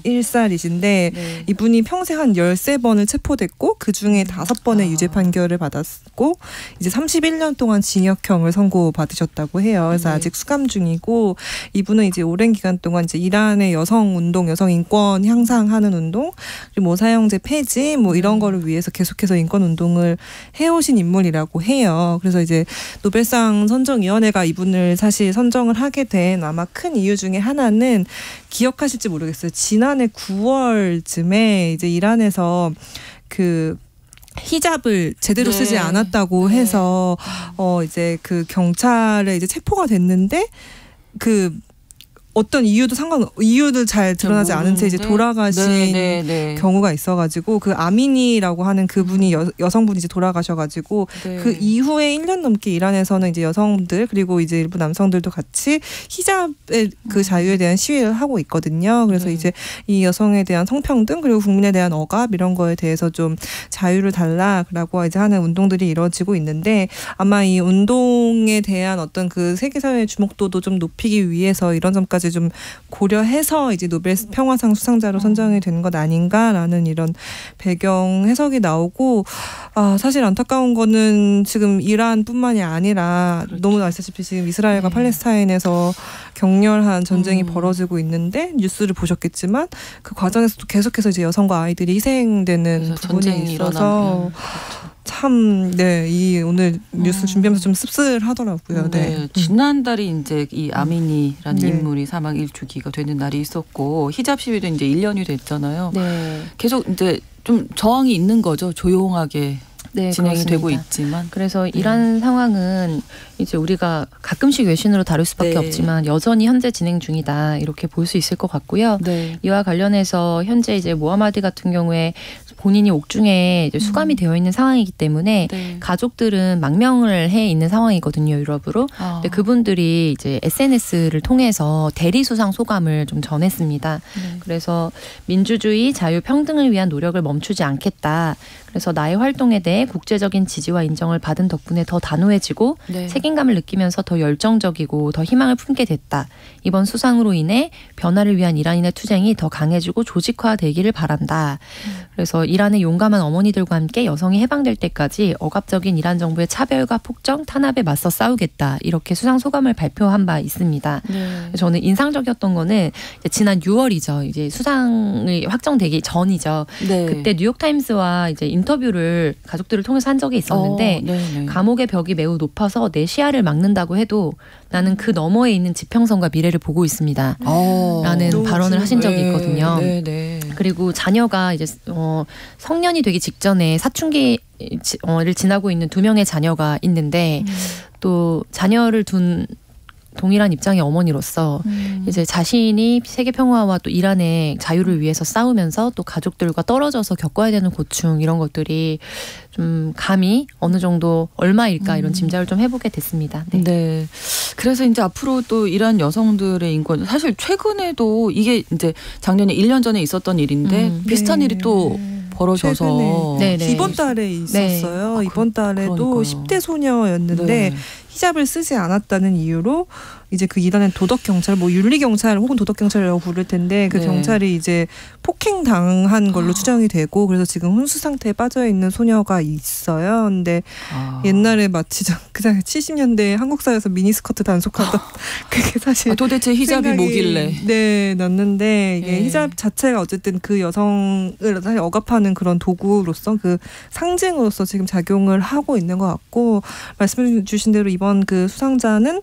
51살이신데 이분이 평생 한 13번을 체포됐고 그중에 5번의 유죄 판결을 받았고 이제 31년 동안 징역형을 선고받으셨다고 해요. 그래서 아직 수감 중이고 이분은 이제 오랜 기간 동안 이제 이란의 여성 운동, 여성 인권 향상하는 운동, 그리고 사형제 폐지 이런 거를 위해서 계속해서 인권 운동을 해오신 인물이라고 해요. 그래서 이제 노벨상 선정위원회가 이분을 사실 선정을 하게 된 아마 큰 이유 중에 하나는 기억하실지 모르겠어요. 지난해 9월쯤에 이제 이란에서 그 히잡을 제대로 쓰지 않았다고 해서 이제 그 경찰에 이제 체포가 됐는데 그 어떤 이유도 잘 드러나지 않은 채 이제 돌아가신 경우가 있어가지고 그 아미니라고 하는 그분이 여성분이 이제 돌아가셔가지고 그 이후에 1년 넘게 이란에서는 이제 여성들 그리고 이제 일부 남성들도 같이 히잡의 그 자유에 대한 시위를 하고 있거든요. 그래서 이제 이 여성에 대한 성평등 그리고 국민에 대한 억압 이런 거에 대해서 좀 자유를 달라라고 이제 하는 운동들이 이루어지고 있는데 아마 이 운동에 대한 어떤 그 세계 사회의 주목도도 좀 높이기 위해서 이런 점까지 좀 고려해서 이제 노벨 평화상 수상자로 선정이 된 것 아닌가라는 이런 배경 해석이 나오고 사실 안타까운 거는 지금 이란뿐만이 아니라 너무 아시다시피 지금 이스라엘과 팔레스타인에서 격렬한 전쟁이 벌어지고 있는데 뉴스를 보셨겠지만 그 과정에서도 계속해서 이제 여성과 아이들이 희생되는 부분이 있어서 참, 이 오늘 뉴스 준비하면서 좀 씁쓸하더라고요. 지난달이 이제 이 아미니라는 인물이 사망 1주기가 되는 날이 있었고 히잡 시위도 이제 1년이 됐잖아요. 계속 이제 좀 저항이 있는 거죠. 조용하게. 진행이 그렇습니다. 되고 있지만 그래서 이란 상황은 이제 우리가 가끔씩 외신으로 다룰 수밖에 없지만 여전히 현재 진행 중이다 이렇게 볼 수 있을 것 같고요. 이와 관련해서 현재 이제 모하마디 같은 경우에 본인이 옥중에 이제 수감이 되어 있는 상황이기 때문에 가족들은 망명을 해 있는 상황이거든요, 유럽으로. 근데 그분들이 이제 SNS를 통해서 대리 수상 소감을 좀 전했습니다. 그래서 민주주의, 자유, 평등을 위한 노력을 멈추지 않겠다. 그래서 나의 활동에 대해 국제적인 지지와 인정을 받은 덕분에 더 단호해지고 책임감을 느끼면서 더 열정적이고 더 희망을 품게 됐다. 이번 수상으로 인해 변화를 위한 이란인의 투쟁이 더 강해지고 조직화되기를 바란다. 그래서 이란의 용감한 어머니들과 함께 여성이 해방될 때까지 억압적인 이란 정부의 차별과 폭정, 탄압에 맞서 싸우겠다. 이렇게 수상 소감을 발표한 바 있습니다. 저는 인상적이었던 거는 지난 6월이죠. 이제 수상이 확정되기 전이죠. 그때 뉴욕타임스와 이제 인터뷰를 가족들을 통해서 한 적이 있었는데 감옥의 벽이 매우 높아서 내 시야를 막는다고 해도 나는 그 너머에 있는 지평선과 미래를 보고 있습니다. 라는 발언을 하신 적이 있거든요. 그리고 자녀가 이제 성년이 되기 직전에 사춘기를 지나고 있는 2명의 자녀가 있는데 또 자녀를 둔 동일한 입장의 어머니로서 이제 자신이 세계 평화와 또 이란의 자유를 위해서 싸우면서 또 가족들과 떨어져서 겪어야 되는 고충 이런 것들이 좀 감히 어느 정도 얼마일까 이런 짐작을 좀 해보게 됐습니다. 그래서 이제 앞으로 또 이란 여성들의 인권 사실 최근에도 이게 이제 작년에 1년 전에 있었던 일인데 비슷한 일이 또 벌어져서 이번 달에 있었어요. 이번 달에도 10대 소녀였는데 히잡을 쓰지 않았다는 이유로 이제 그 이단의 도덕 경찰, 뭐 윤리 경찰 혹은 도덕 경찰이라고 부를 텐데 그 네. 경찰이 이제 폭행 당한 걸로 추정이 되고 그래서 지금 혼수 상태에 빠져 있는 소녀가 있어요. 근데 옛날에 마치 그냥 70년대 한국 사회에서 미니스커트 단속하던 그게 사실 도대체 히잡이 뭐길래? 네, 났는데 이게 네. 히잡 자체가 어쨌든 그 여성을 사실 억압하는 그런 도구로서 그 상징으로서 지금 작용을 하고 있는 것 같고 말씀해 주신 대로 이번 그 수상자는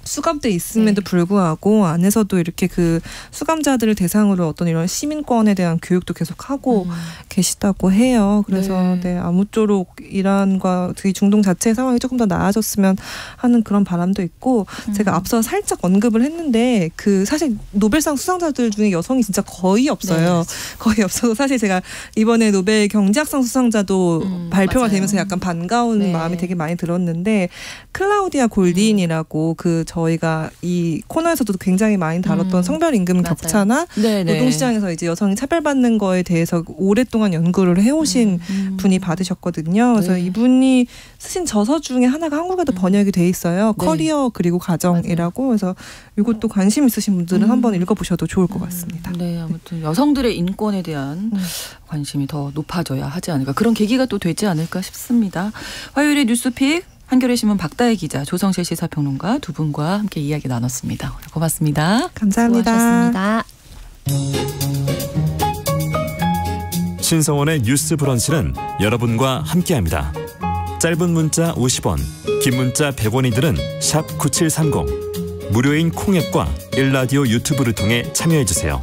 수감돼 있음에도 불구하고 안에서도 이렇게 그 수감자들을 대상으로 어떤 이런 시민권에 대한 교육도 계속하고 계시다고 해요. 그래서 네, 아무쪼록 이란과 이 중동 자체의 상황이 조금 더 나아졌으면 하는 그런 바람도 있고 제가 앞서 살짝 언급을 했는데 그 사실 노벨상 수상자들 중에 여성이 진짜 거의 없어요. 거의 없어서 사실 제가 이번에 노벨 경제학상 수상자도 발표가 맞아요. 되면서 약간 반가운 마음이 되게 많이 들었는데 클라우디아 골딘이라고 그 저희가 이 코너에서도 굉장히 많이 다뤘던 성별 임금 격차나 노동시장에서 이제 여성이 차별받는 거에 대해서 오랫동안 연구를 해오신 분이 받으셨거든요. 그래서 이분이 쓰신 저서 중에 하나가 한국에도 번역이 돼 있어요. 커리어 그리고 가정이라고. 그래서 이것도 관심 있으신 분들은 한번 읽어보셔도 좋을 것 같습니다. 네, 아무튼 여성들의 인권에 대한 관심이 더 높아져야 하지 않을까. 그런 계기가 또 되지 않을까 싶습니다. 화요일의 뉴스픽 한겨레 신문 박다혜 기자, 조성실 시사평론가 두 분과 함께 이야기 나눴습니다. 오늘 고맙습니다. 감사합니다. 수고하셨습니다. 신성원의 뉴스 브런치는 여러분과 함께합니다. 짧은 문자 50원, 긴 문자 100원이들은 샵 9730, 무료인 콩앱과 일라디오 유튜브를 통해 참여해주세요.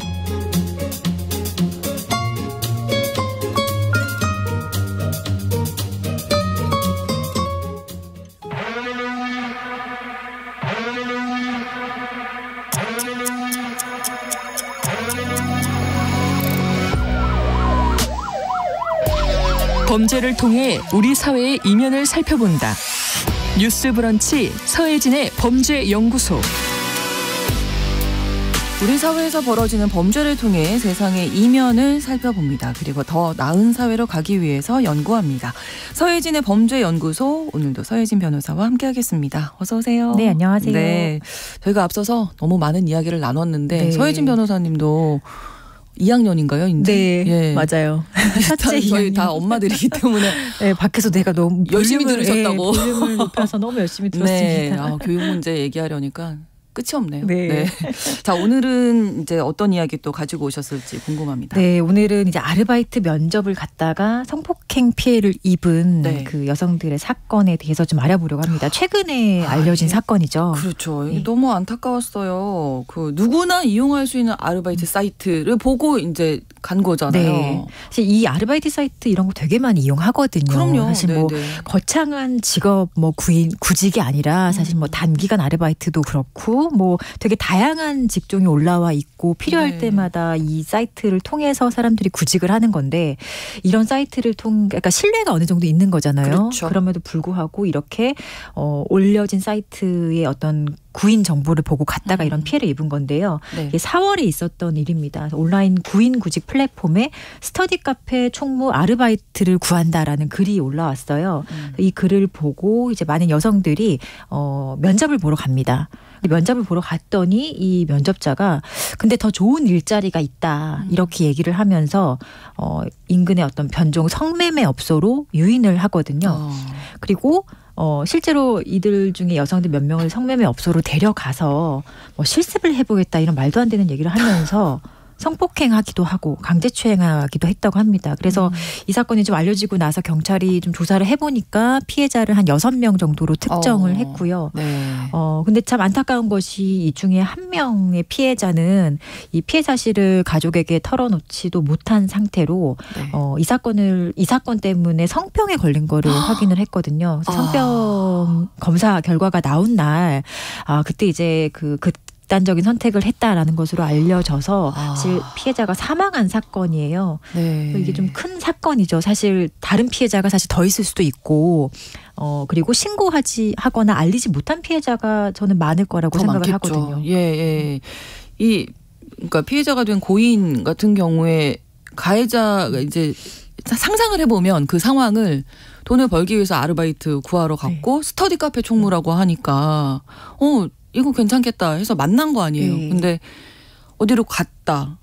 범죄를 통해 우리 사회의 이면을 살펴본다. 뉴스 브런치 서혜진의 범죄연구소. 우리 사회에서 벌어지는 범죄를 통해 세상의 이면을 살펴봅니다. 그리고 더 나은 사회로 가기 위해서 연구합니다. 서혜진의 범죄연구소, 오늘도 서혜진 변호사와 함께하겠습니다. 어서 오세요. 네, 안녕하세요. 네, 저희가 앞서서 너무 많은 이야기를 나눴는데 서혜진 변호사님도 2학년인가요? 이제? 네, 예. 맞아요. 첫째 저희 다 엄마들이기 때문에 네, 밖에서 내가 너무 열심히 들으셨다고. 볼륨을 높여서 너무 열심히 들었습니다. 네, 교육 문제 얘기하려니까 끝이 없네요. 네. 자, 오늘은 이제 어떤 이야기 또 가지고 오셨을지 궁금합니다. 네, 오늘은 이제 아르바이트 면접을 갔다가 성폭행 피해를 입은 그 여성들의 사건에 대해서 좀 알아보려고 합니다. 최근에 알려진 사건이죠. 그렇죠. 너무 안타까웠어요. 그 누구나 이용할 수 있는 아르바이트 사이트를 보고 이제 간 거잖아요. 네. 사실 이 아르바이트 사이트 이런 거 되게 많이 이용하거든요. 그럼요. 사실 뭐 거창한 직업 뭐 구직이 아니라 사실 뭐 단기간 아르바이트도 그렇고 뭐 되게 다양한 직종이 올라와 있고 필요할 때마다 이 사이트를 통해서 사람들이 구직을 하는 건데 이런 사이트를 그러니까 신뢰가 어느 정도 있는 거잖아요. 그렇죠. 그럼에도 불구하고 이렇게 올려진 사이트의 어떤 구인 정보를 보고 갔다가 이런 피해를 입은 건데요. 이게 4월에 있었던 일입니다. 온라인 구인 구직 플랫폼에 스터디 카페 총무 아르바이트를 구한다라는 글이 올라왔어요. 이 글을 보고 이제 많은 여성들이 면접을 보러 갑니다. 면접을 보러 갔더니 이 면접자가 근데 더 좋은 일자리가 있다 이렇게 얘기를 하면서 인근의 어떤 변종 성매매 업소로 유인을 하거든요. 그리고 실제로 이들 중에 여성들 몇 명을 성매매 업소로 데려가서 뭐 실습을 해보겠다 이런 말도 안 되는 얘기를 하면서 성폭행하기도 하고 강제추행하기도 했다고 합니다. 그래서 이 사건이 좀 알려지고 나서 경찰이 좀 조사를 해보니까 피해자를 한 6명 정도로 특정을 했고요. 근데 참 안타까운 것이 이 중에 한 명의 피해자는 이 피해 사실을 가족에게 털어놓지도 못한 상태로 이 사건 때문에 성병에 걸린 거를 확인을 했거든요. 성병 검사 결과가 나온 날 그때 이제 극단적인 선택을 했다라는 것으로 알려져서 사실 피해자가 사망한 사건이에요. 이게 좀 큰 사건이죠. 사실 다른 피해자가 사실 더 있을 수도 있고 그리고 하거나 알리지 못한 피해자가 저는 많을 거라고 생각을 많겠죠. 하거든요. 그러니까 피해자가 된 고인 같은 경우에 가해자가 이제 상상을 해보면 그 상황을 돈을 벌기 위해서 아르바이트 구하러 갔고 스터디 카페 총무라고 하니까 이거 괜찮겠다 해서 만난 거 아니에요. 네. 근데 어디로 갔다.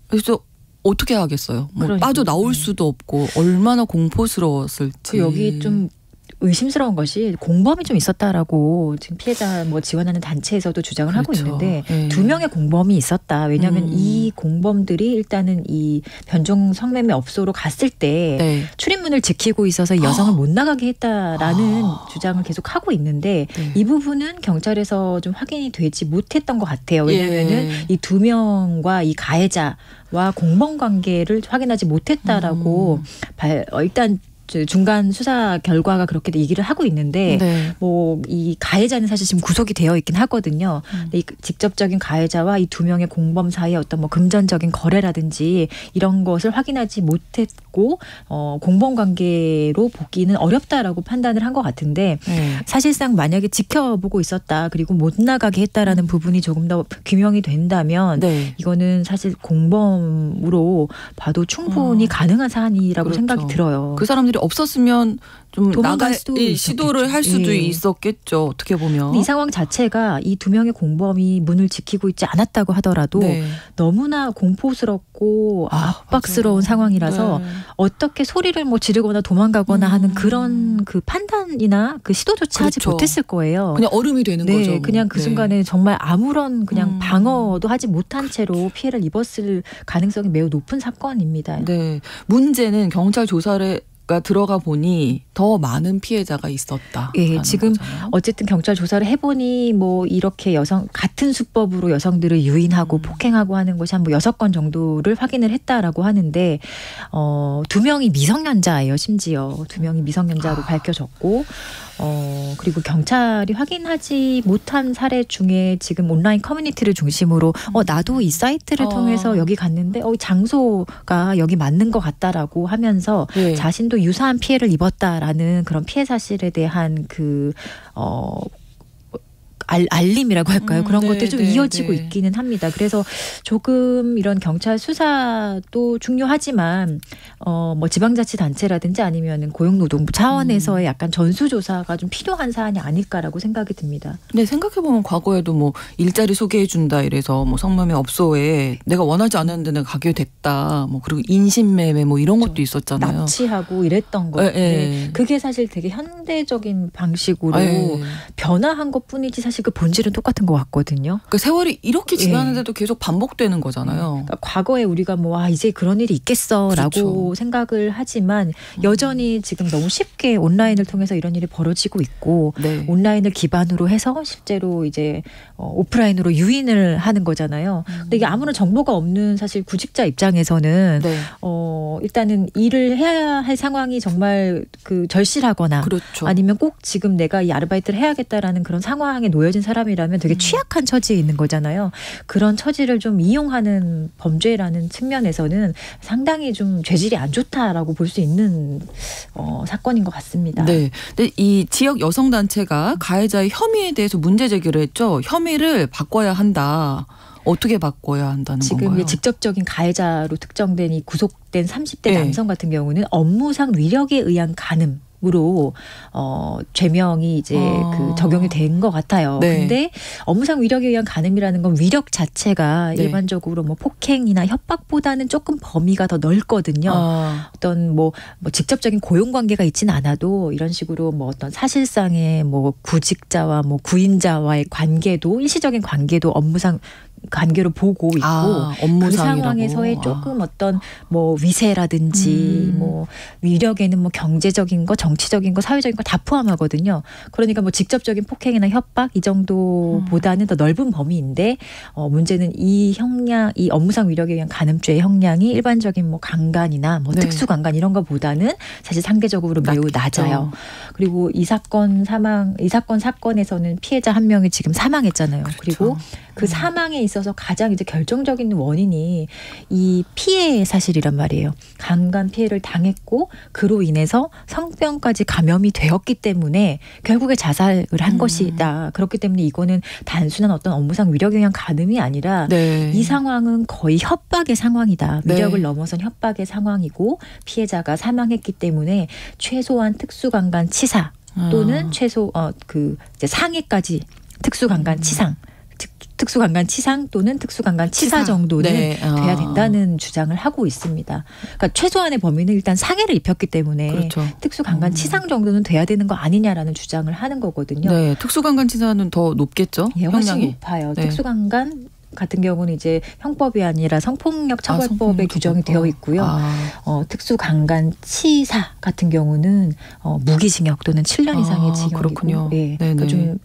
그래서 어떻게 하겠어요. 뭐 빠져나올 수도 없고 얼마나 공포스러웠을지. 여기 좀 의심스러운 것이 공범이 좀 있었다라고 지금 피해자 뭐 지원하는 단체에서도 주장을 하고 있는데 2명의 공범이 있었다. 왜냐하면 이 공범들이 일단은 이 변종 성매매 업소로 갔을 때 출입문을 지키고 있어서 여성을 못 나가게 했다라는 주장을 계속 하고 있는데 이 부분은 경찰에서 좀 확인이 되지 못했던 것 같아요. 왜냐하면은 이 2명과 이 가해자와 공범 관계를 확인하지 못했다라고 일단 중간 수사 결과가 그렇게 얘기를 하고 있는데 뭐 이 가해자는 사실 지금 구속이 되어 있긴 하거든요. 근데 이 직접적인 가해자와 이 2명의 공범 사이에 어떤 뭐 금전적인 거래라든지 이런 것을 확인하지 못했고 공범 관계로 보기는 어렵다라고 판단을 한 것 같은데 사실상 만약에 지켜보고 있었다 그리고 못 나가게 했다라는 부분이 조금 더 규명이 된다면 이거는 사실 공범으로 봐도 충분히 가능한 사안이라고 생각이 들어요. 그 사람들이 없었으면 좀 도망갈 수도 시도를 할 수도 있었겠죠. 어떻게 보면. 이 상황 자체가 이 2명의 공범이 문을 지키고 있지 않았다고 하더라도 너무나 공포스럽고 압박스러운 상황이라서 어떻게 소리를 뭐 지르거나 도망가거나 하는 그런 그 판단이나 그 시도조차 하지 못했을 거예요. 그냥 얼음이 되는 거죠. 그냥 그 순간에 정말 아무런 그냥 방어도 하지 못한 채로 피해를 입었을 가능성이 매우 높은 사건입니다. 네. 문제는 경찰 조사를 들어가 보니 더 많은 피해자가 있었다. 지금 거잖아요. 어쨌든 경찰 조사를 해보니 뭐 이렇게 같은 수법으로 여성들을 유인하고 폭행하고 하는 것이 한 뭐 6건 정도를 확인을 했다라고 하는데 2명이 미성년자예요. 심지어 2명이 미성년자로 밝혀졌고 그리고 경찰이 확인하지 못한 사례 중에 지금 온라인 커뮤니티를 중심으로 나도 이 사이트를 통해서 여기 갔는데 장소가 여기 맞는 것 같다라고 하면서 자신도 유사한 피해를 입었다라는 그런 피해 사실에 대한 그 알림이라고 할까요? 그런 것들이 좀 이어지고 있기는 합니다. 그래서 조금 이런 경찰 수사도 중요하지만 뭐 지방자치단체라든지 아니면 고용노동부 차원에서의 약간 전수조사가 좀 필요한 사안이 아닐까라고 생각이 듭니다. 네, 생각해보면 과거에도 뭐 일자리 소개해준다 이래서 뭐 성매매 업소에 내가 원하지 않았는데 내가 가게 됐다. 뭐 그리고 인신매매 뭐 이런 것도 있었잖아요. 납치하고 이랬던 거. 그게 사실 되게 현대적인 방식으로 변화한 것뿐이지 사실 그 본질은 똑같은 것 같거든요. 그 세월이 이렇게 지났는데도 계속 반복되는 거잖아요. 그러니까 과거에 우리가 뭐 이제 그런 일이 있겠어라고 생각을 하지만 여전히 지금 너무 쉽게 온라인을 통해서 이런 일이 벌어지고 있고 온라인을 기반으로 해서 실제로 이제 오프라인으로 유인을 하는 거잖아요. 근데 이게 아무런 정보가 없는 사실 구직자 입장에서는 일단은 일을 해야 할 상황이 정말 그 절실하거나 아니면 꼭 지금 내가 이 아르바이트를 해야겠다라는 그런 상황에 놓여진 사람이라면 되게 취약한 처지에 있는 거잖아요. 그런 처지를 좀 이용하는 범죄라는 측면에서는 상당히 좀 죄질이 안 좋다라고 볼 수 있는 사건인 것 같습니다. 네. 근데 이 지역 여성 단체가 가해자의 혐의에 대해서 문제 제기를 했죠. 혐의를 바꿔야 한다. 어떻게 바꿔야 한다는 지금 건가요? 직접적인 가해자로 특정된 이 구속된 30대 남성 같은 경우는 업무상 위력에 의한 간음. 으로 죄명이 이제 그 적용이 된 것 같아요. 근데 업무상 위력에 의한 간음이라는 건 위력 자체가 일반적으로 뭐 폭행이나 협박보다는 조금 범위가 더 넓거든요. 어떤 뭐 직접적인 고용 관계가 있지는 않아도 이런 식으로 뭐 어떤 사실상의 뭐 구직자와 뭐 구인자와의 관계도 일시적인 관계도 업무상 관계로 보고 있고 그 상황에서의 조금 어떤 뭐 위세라든지 뭐 위력에는 뭐 경제적인 거, 정치적인 거, 사회적인 거 다 포함하거든요. 그러니까 뭐 직접적인 폭행이나 협박 이 정도보다는 더 넓은 범위인데 문제는 이 형량, 이 업무상 위력에 의한 간음죄의 형량이 일반적인 뭐 강간이나 뭐 특수강간 이런 거보다는 사실 상대적으로 매우 낮아요. 그리고 이 사건에서는 피해자 한 명이 지금 사망했잖아요. 그리고 그 사망에 있어서 가장 이제 결정적인 원인이 이 피해 사실이란 말이에요. 강간 피해를 당했고 그로 인해서 성병까지 감염이 되었기 때문에 결국에 자살을 한 것이다. 그렇기 때문에 이거는 단순한 어떤 업무상 위력에 의한 간음이 아니라 이 상황은 거의 협박의 상황이다. 위력을 넘어선 협박의 상황이고 피해자가 사망했기 때문에 최소한 특수강간 치사 또는 최소 그 이제 상해까지 특수강간치상. 특수강간치상 또는 특수강간치사 정도는 돼야 된다는 주장을 하고 있습니다. 그러니까 최소한의 범위는 일단 상해를 입혔기 때문에 그렇죠. 특수강간치상 정도는 돼야 되는 거 아니냐라는 주장을 하는 거거든요. 네, 특수강간치사는 더 높겠죠? 예, 훨씬 형량이. 높아요. 네. 특수강간 같은 경우는 이제 형법이 아니라 성폭력 처벌법에 규정이 되어 있고요. 특수강간치사 같은 경우는 무기징역 또는 7년 이상의 징역이고, 그렇군요. 예, 그러니까 좀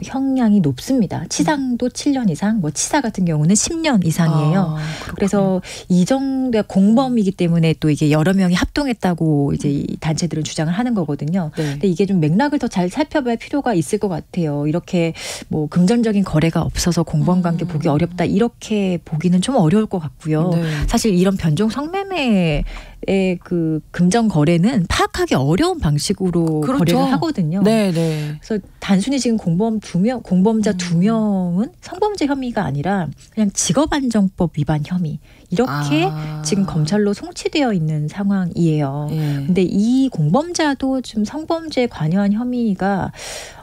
형량이 높습니다. 치상도 7년 이상, 뭐 치사 같은 경우는 10년 이상이에요. 그래서 이 정도 공범이기 때문에 또 이게 여러 명이 합동했다고 이제 이 단체들은 주장을 하는 거거든요. 네. 근데 이게 좀 맥락을 더 잘 살펴봐야 필요가 있을 것 같아요. 이렇게 뭐 금전적인 거래가 없어서 공범관계 보기 어렵다 이렇게 보기는 좀 어려울 것 같고요. 네. 사실 이런 변종 성매매의 그 금전 거래는 파악하기 어려운 방식으로 그렇죠. 거래를 하거든요. 네, 네. 그래서 단순히 지금 공범자 2명은 성범죄 혐의가 아니라 그냥 직업안정법 위반 혐의 이렇게 지금 검찰로 송치되어 있는 상황이에요. 근데 이 공범자도 좀 성범죄에 관여한 혐의가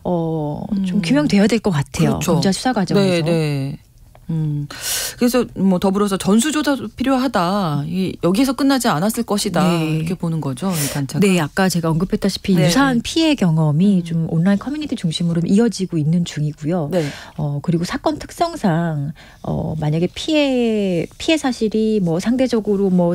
좀 규명되어야 될 것 같아요. 그렇죠. 검찰 수사 과정에서. 네, 네. 그래서 뭐 더불어서 전수조사도 필요하다. 여기에서 끝나지 않았을 것이다. 네. 이렇게 보는 거죠, 이 단체가. 네, 아까 제가 언급했다시피 네. 유사한 피해 경험이 좀 온라인 커뮤니티 중심으로 이어지고 있는 중이고요. 네. 그리고 사건 특성상 만약에 피해 사실이 뭐 상대적으로 뭐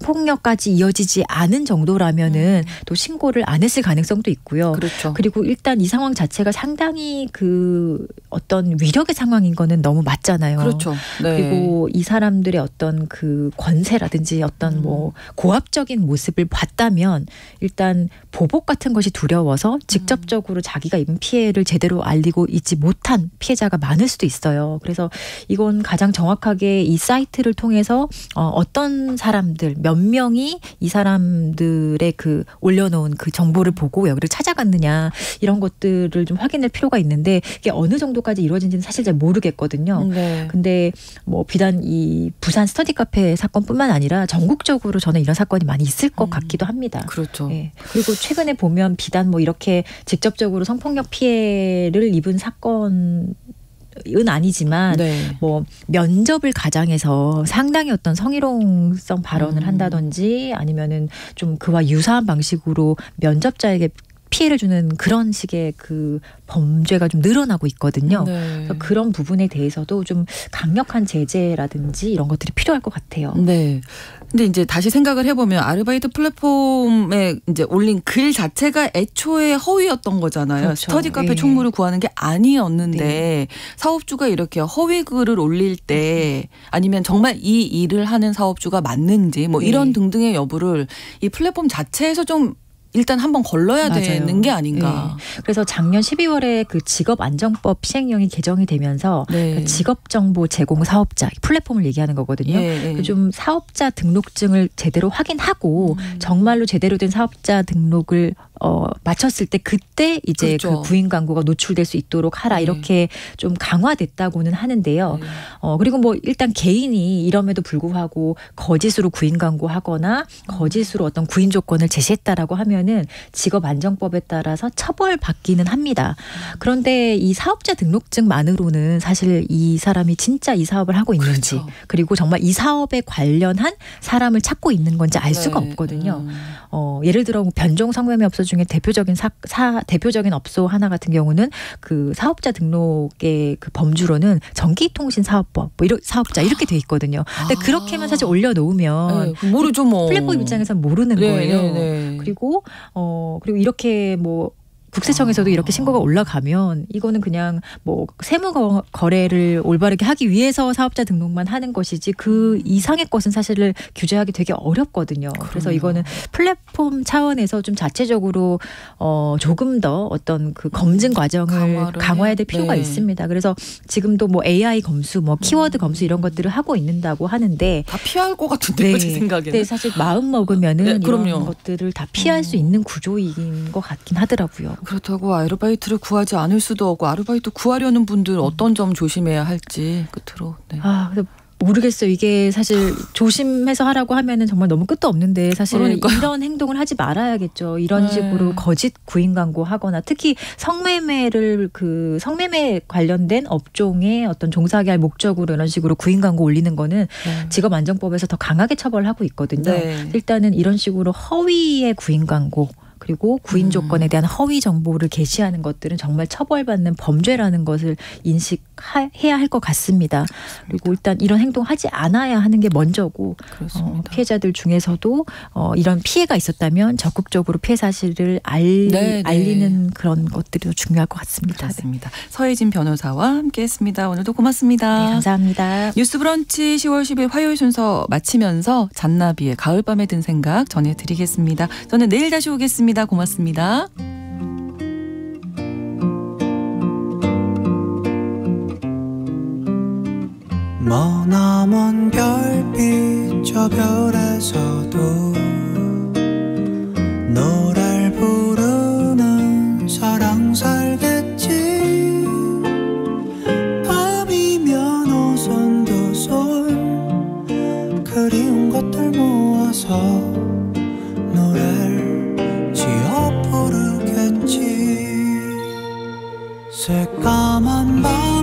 폭력까지 이어지지 않은 정도라면은 또 신고를 안 했을 가능성도 있고요. 그렇죠. 그리고 일단 이 상황 자체가 상당히 그 어떤 위력의 상황인 거는 너무 맞잖아요. 그렇죠. 네. 그리고 이 사람들의 어떤 그 권세라든지 어떤 뭐 고압적인 모습을 봤다면 일단 보복 같은 것이 두려워서 직접적으로 자기가 입은 피해를 제대로 알리고 있지 못한 피해자가 많을 수도 있어요. 그래서 이건 가장 정확하게 이 사이트를 통해서 어떤 사람들 몇 명이 이 사람들의 그 올려놓은 그 정보를 보고 여기를 찾아갔느냐 이런 것들을 좀 확인할 필요가 있는데 이게 어느 정도까지 이루어진지는 사실 잘 모르겠거든요. 네. 근데 뭐 비단 이 부산 스터디 카페 사건뿐만 아니라 전국적으로 저는 이런 사건이 많이 있을 것 같기도 합니다. 그렇죠. 네. 그리고 최근에 보면 비단 뭐 이렇게 직접적으로 성폭력 피해를 입은 사건 은 아니지만 뭐 면접을 가장해서 상당히 어떤 성희롱성 발언을 한다든지 아니면은 좀 그와 유사한 방식으로 면접자에게 피해를 주는 그런 식의 그 범죄가 좀 늘어나고 있거든요. 그래서 그런 부분에 대해서도 좀 강력한 제재라든지 이런 것들이 필요할 것 같아요. 네. 근데 이제 다시 생각을 해보면 아르바이트 플랫폼에 이제 올린 글 자체가 애초에 허위였던 거잖아요. 그렇죠. 스터디 카페 총무를 구하는 게 아니었는데 사업주가 이렇게 허위 글을 올릴 때 아니면 정말 이 일을 하는 사업주가 맞는지 뭐 이런 등등의 여부를 이 플랫폼 자체에서 좀 일단 한번 걸러야 되는 게 아닌가. 네. 그래서 작년 12월에 그 직업안정법 시행령이 개정이 되면서 그 직업정보 제공 사업자 플랫폼을 얘기하는 거거든요. 좀 사업자 등록증을 제대로 확인하고 정말로 제대로 된 사업자 등록을 마쳤을 때 그때 이제 그 구인 광고가 노출될 수 있도록 하라 이렇게 좀 강화됐다고는 하는데요. 그리고 뭐 일단 개인이 이럼에도 불구하고 거짓으로 구인 광고하거나 거짓으로 어떤 구인 조건을 제시했다라고 하면은 직업안정법에 따라서 처벌받기는 합니다. 그런데 이 사업자 등록증만으로는 사실 이 사람이 진짜 이 사업을 하고 있는지 그리고 정말 이 사업에 관련한 사람을 찾고 있는 건지 알 수가 없거든요. 예를 들어 변종 성매매 업소 중에 대표적인 대표적인 업소 하나 같은 경우는 그 사업자 등록의 그 범주로는 전기통신 사업법 뭐 이런 사업자 이렇게 돼 있거든요. 근데 그렇게만 사실 올려놓으면 모르죠 뭐. 플랫폼 입장에서 모르는 거예요. 그리고 이렇게 뭐 국세청에서도 이렇게 신고가 올라가면 이거는 그냥 뭐 세무 거래를 올바르게 하기 위해서 사업자 등록만 하는 것이지 그 이상의 것은 사실을 규제하기 되게 어렵거든요. 그래서 이거는 플랫폼 차원에서 좀 자체적으로 조금 더 어떤 그 검증 과정을 강화해야 될 필요가 있습니다. 그래서 지금도 뭐 AI 검수, 뭐 키워드 검수 이런 것들을 하고 있는다고 하는데 다 피할 것 같은데요, 제 생각에는. 네, 사실 마음 먹으면은 이런 것들을 다 피할 수 있는 구조인 것 같긴 하더라고요. 그렇다고 아르바이트를 구하지 않을 수도 없고 아르바이트 구하려는 분들 어떤 점 조심해야 할지 끝으로. 그래서 모르겠어요. 이게 사실 조심해서 하라고 하면은 정말 너무 끝도 없는데 사실 그러니까요. 이런 행동을 하지 말아야겠죠. 이런 네. 식으로 거짓 구인 광고 하거나 특히 성매매 관련된 업종의 어떤 종사하게 할 목적으로 이런 식으로 구인 광고 올리는 거는 직업안정법에서 더 강하게 처벌하고 있거든요. 네. 일단은 이런 식으로 허위의 구인 광고 그리고 구인 조건에 대한 허위 정보를 게시하는 것들은 정말 처벌받는 범죄라는 것을 인식해야 할 것 같습니다. 그리고 일단 이런 행동하지 않아야 하는 게 먼저고 피해자들 중에서도 이런 피해가 있었다면 적극적으로 피해 사실을 알리는 그런 것들이 중요할 것 같습니다. 그렇습니다. 서혜진 변호사와 함께했습니다. 오늘도 고맙습니다. 네, 감사합니다. 뉴스브런치 10월 10일 화요일 순서 마치면서 잔나비의 가을밤에 든 생각 전해드리겠습니다. 저는 내일 다시 오겠습니다. 고맙습니다. 머나먼 별빛 저 별에서도 노래를 부르는 사랑 살겠지. 밤이면 오손도손 그리운 것들 모아서 노래를 지어 부르겠지. 새까만 밤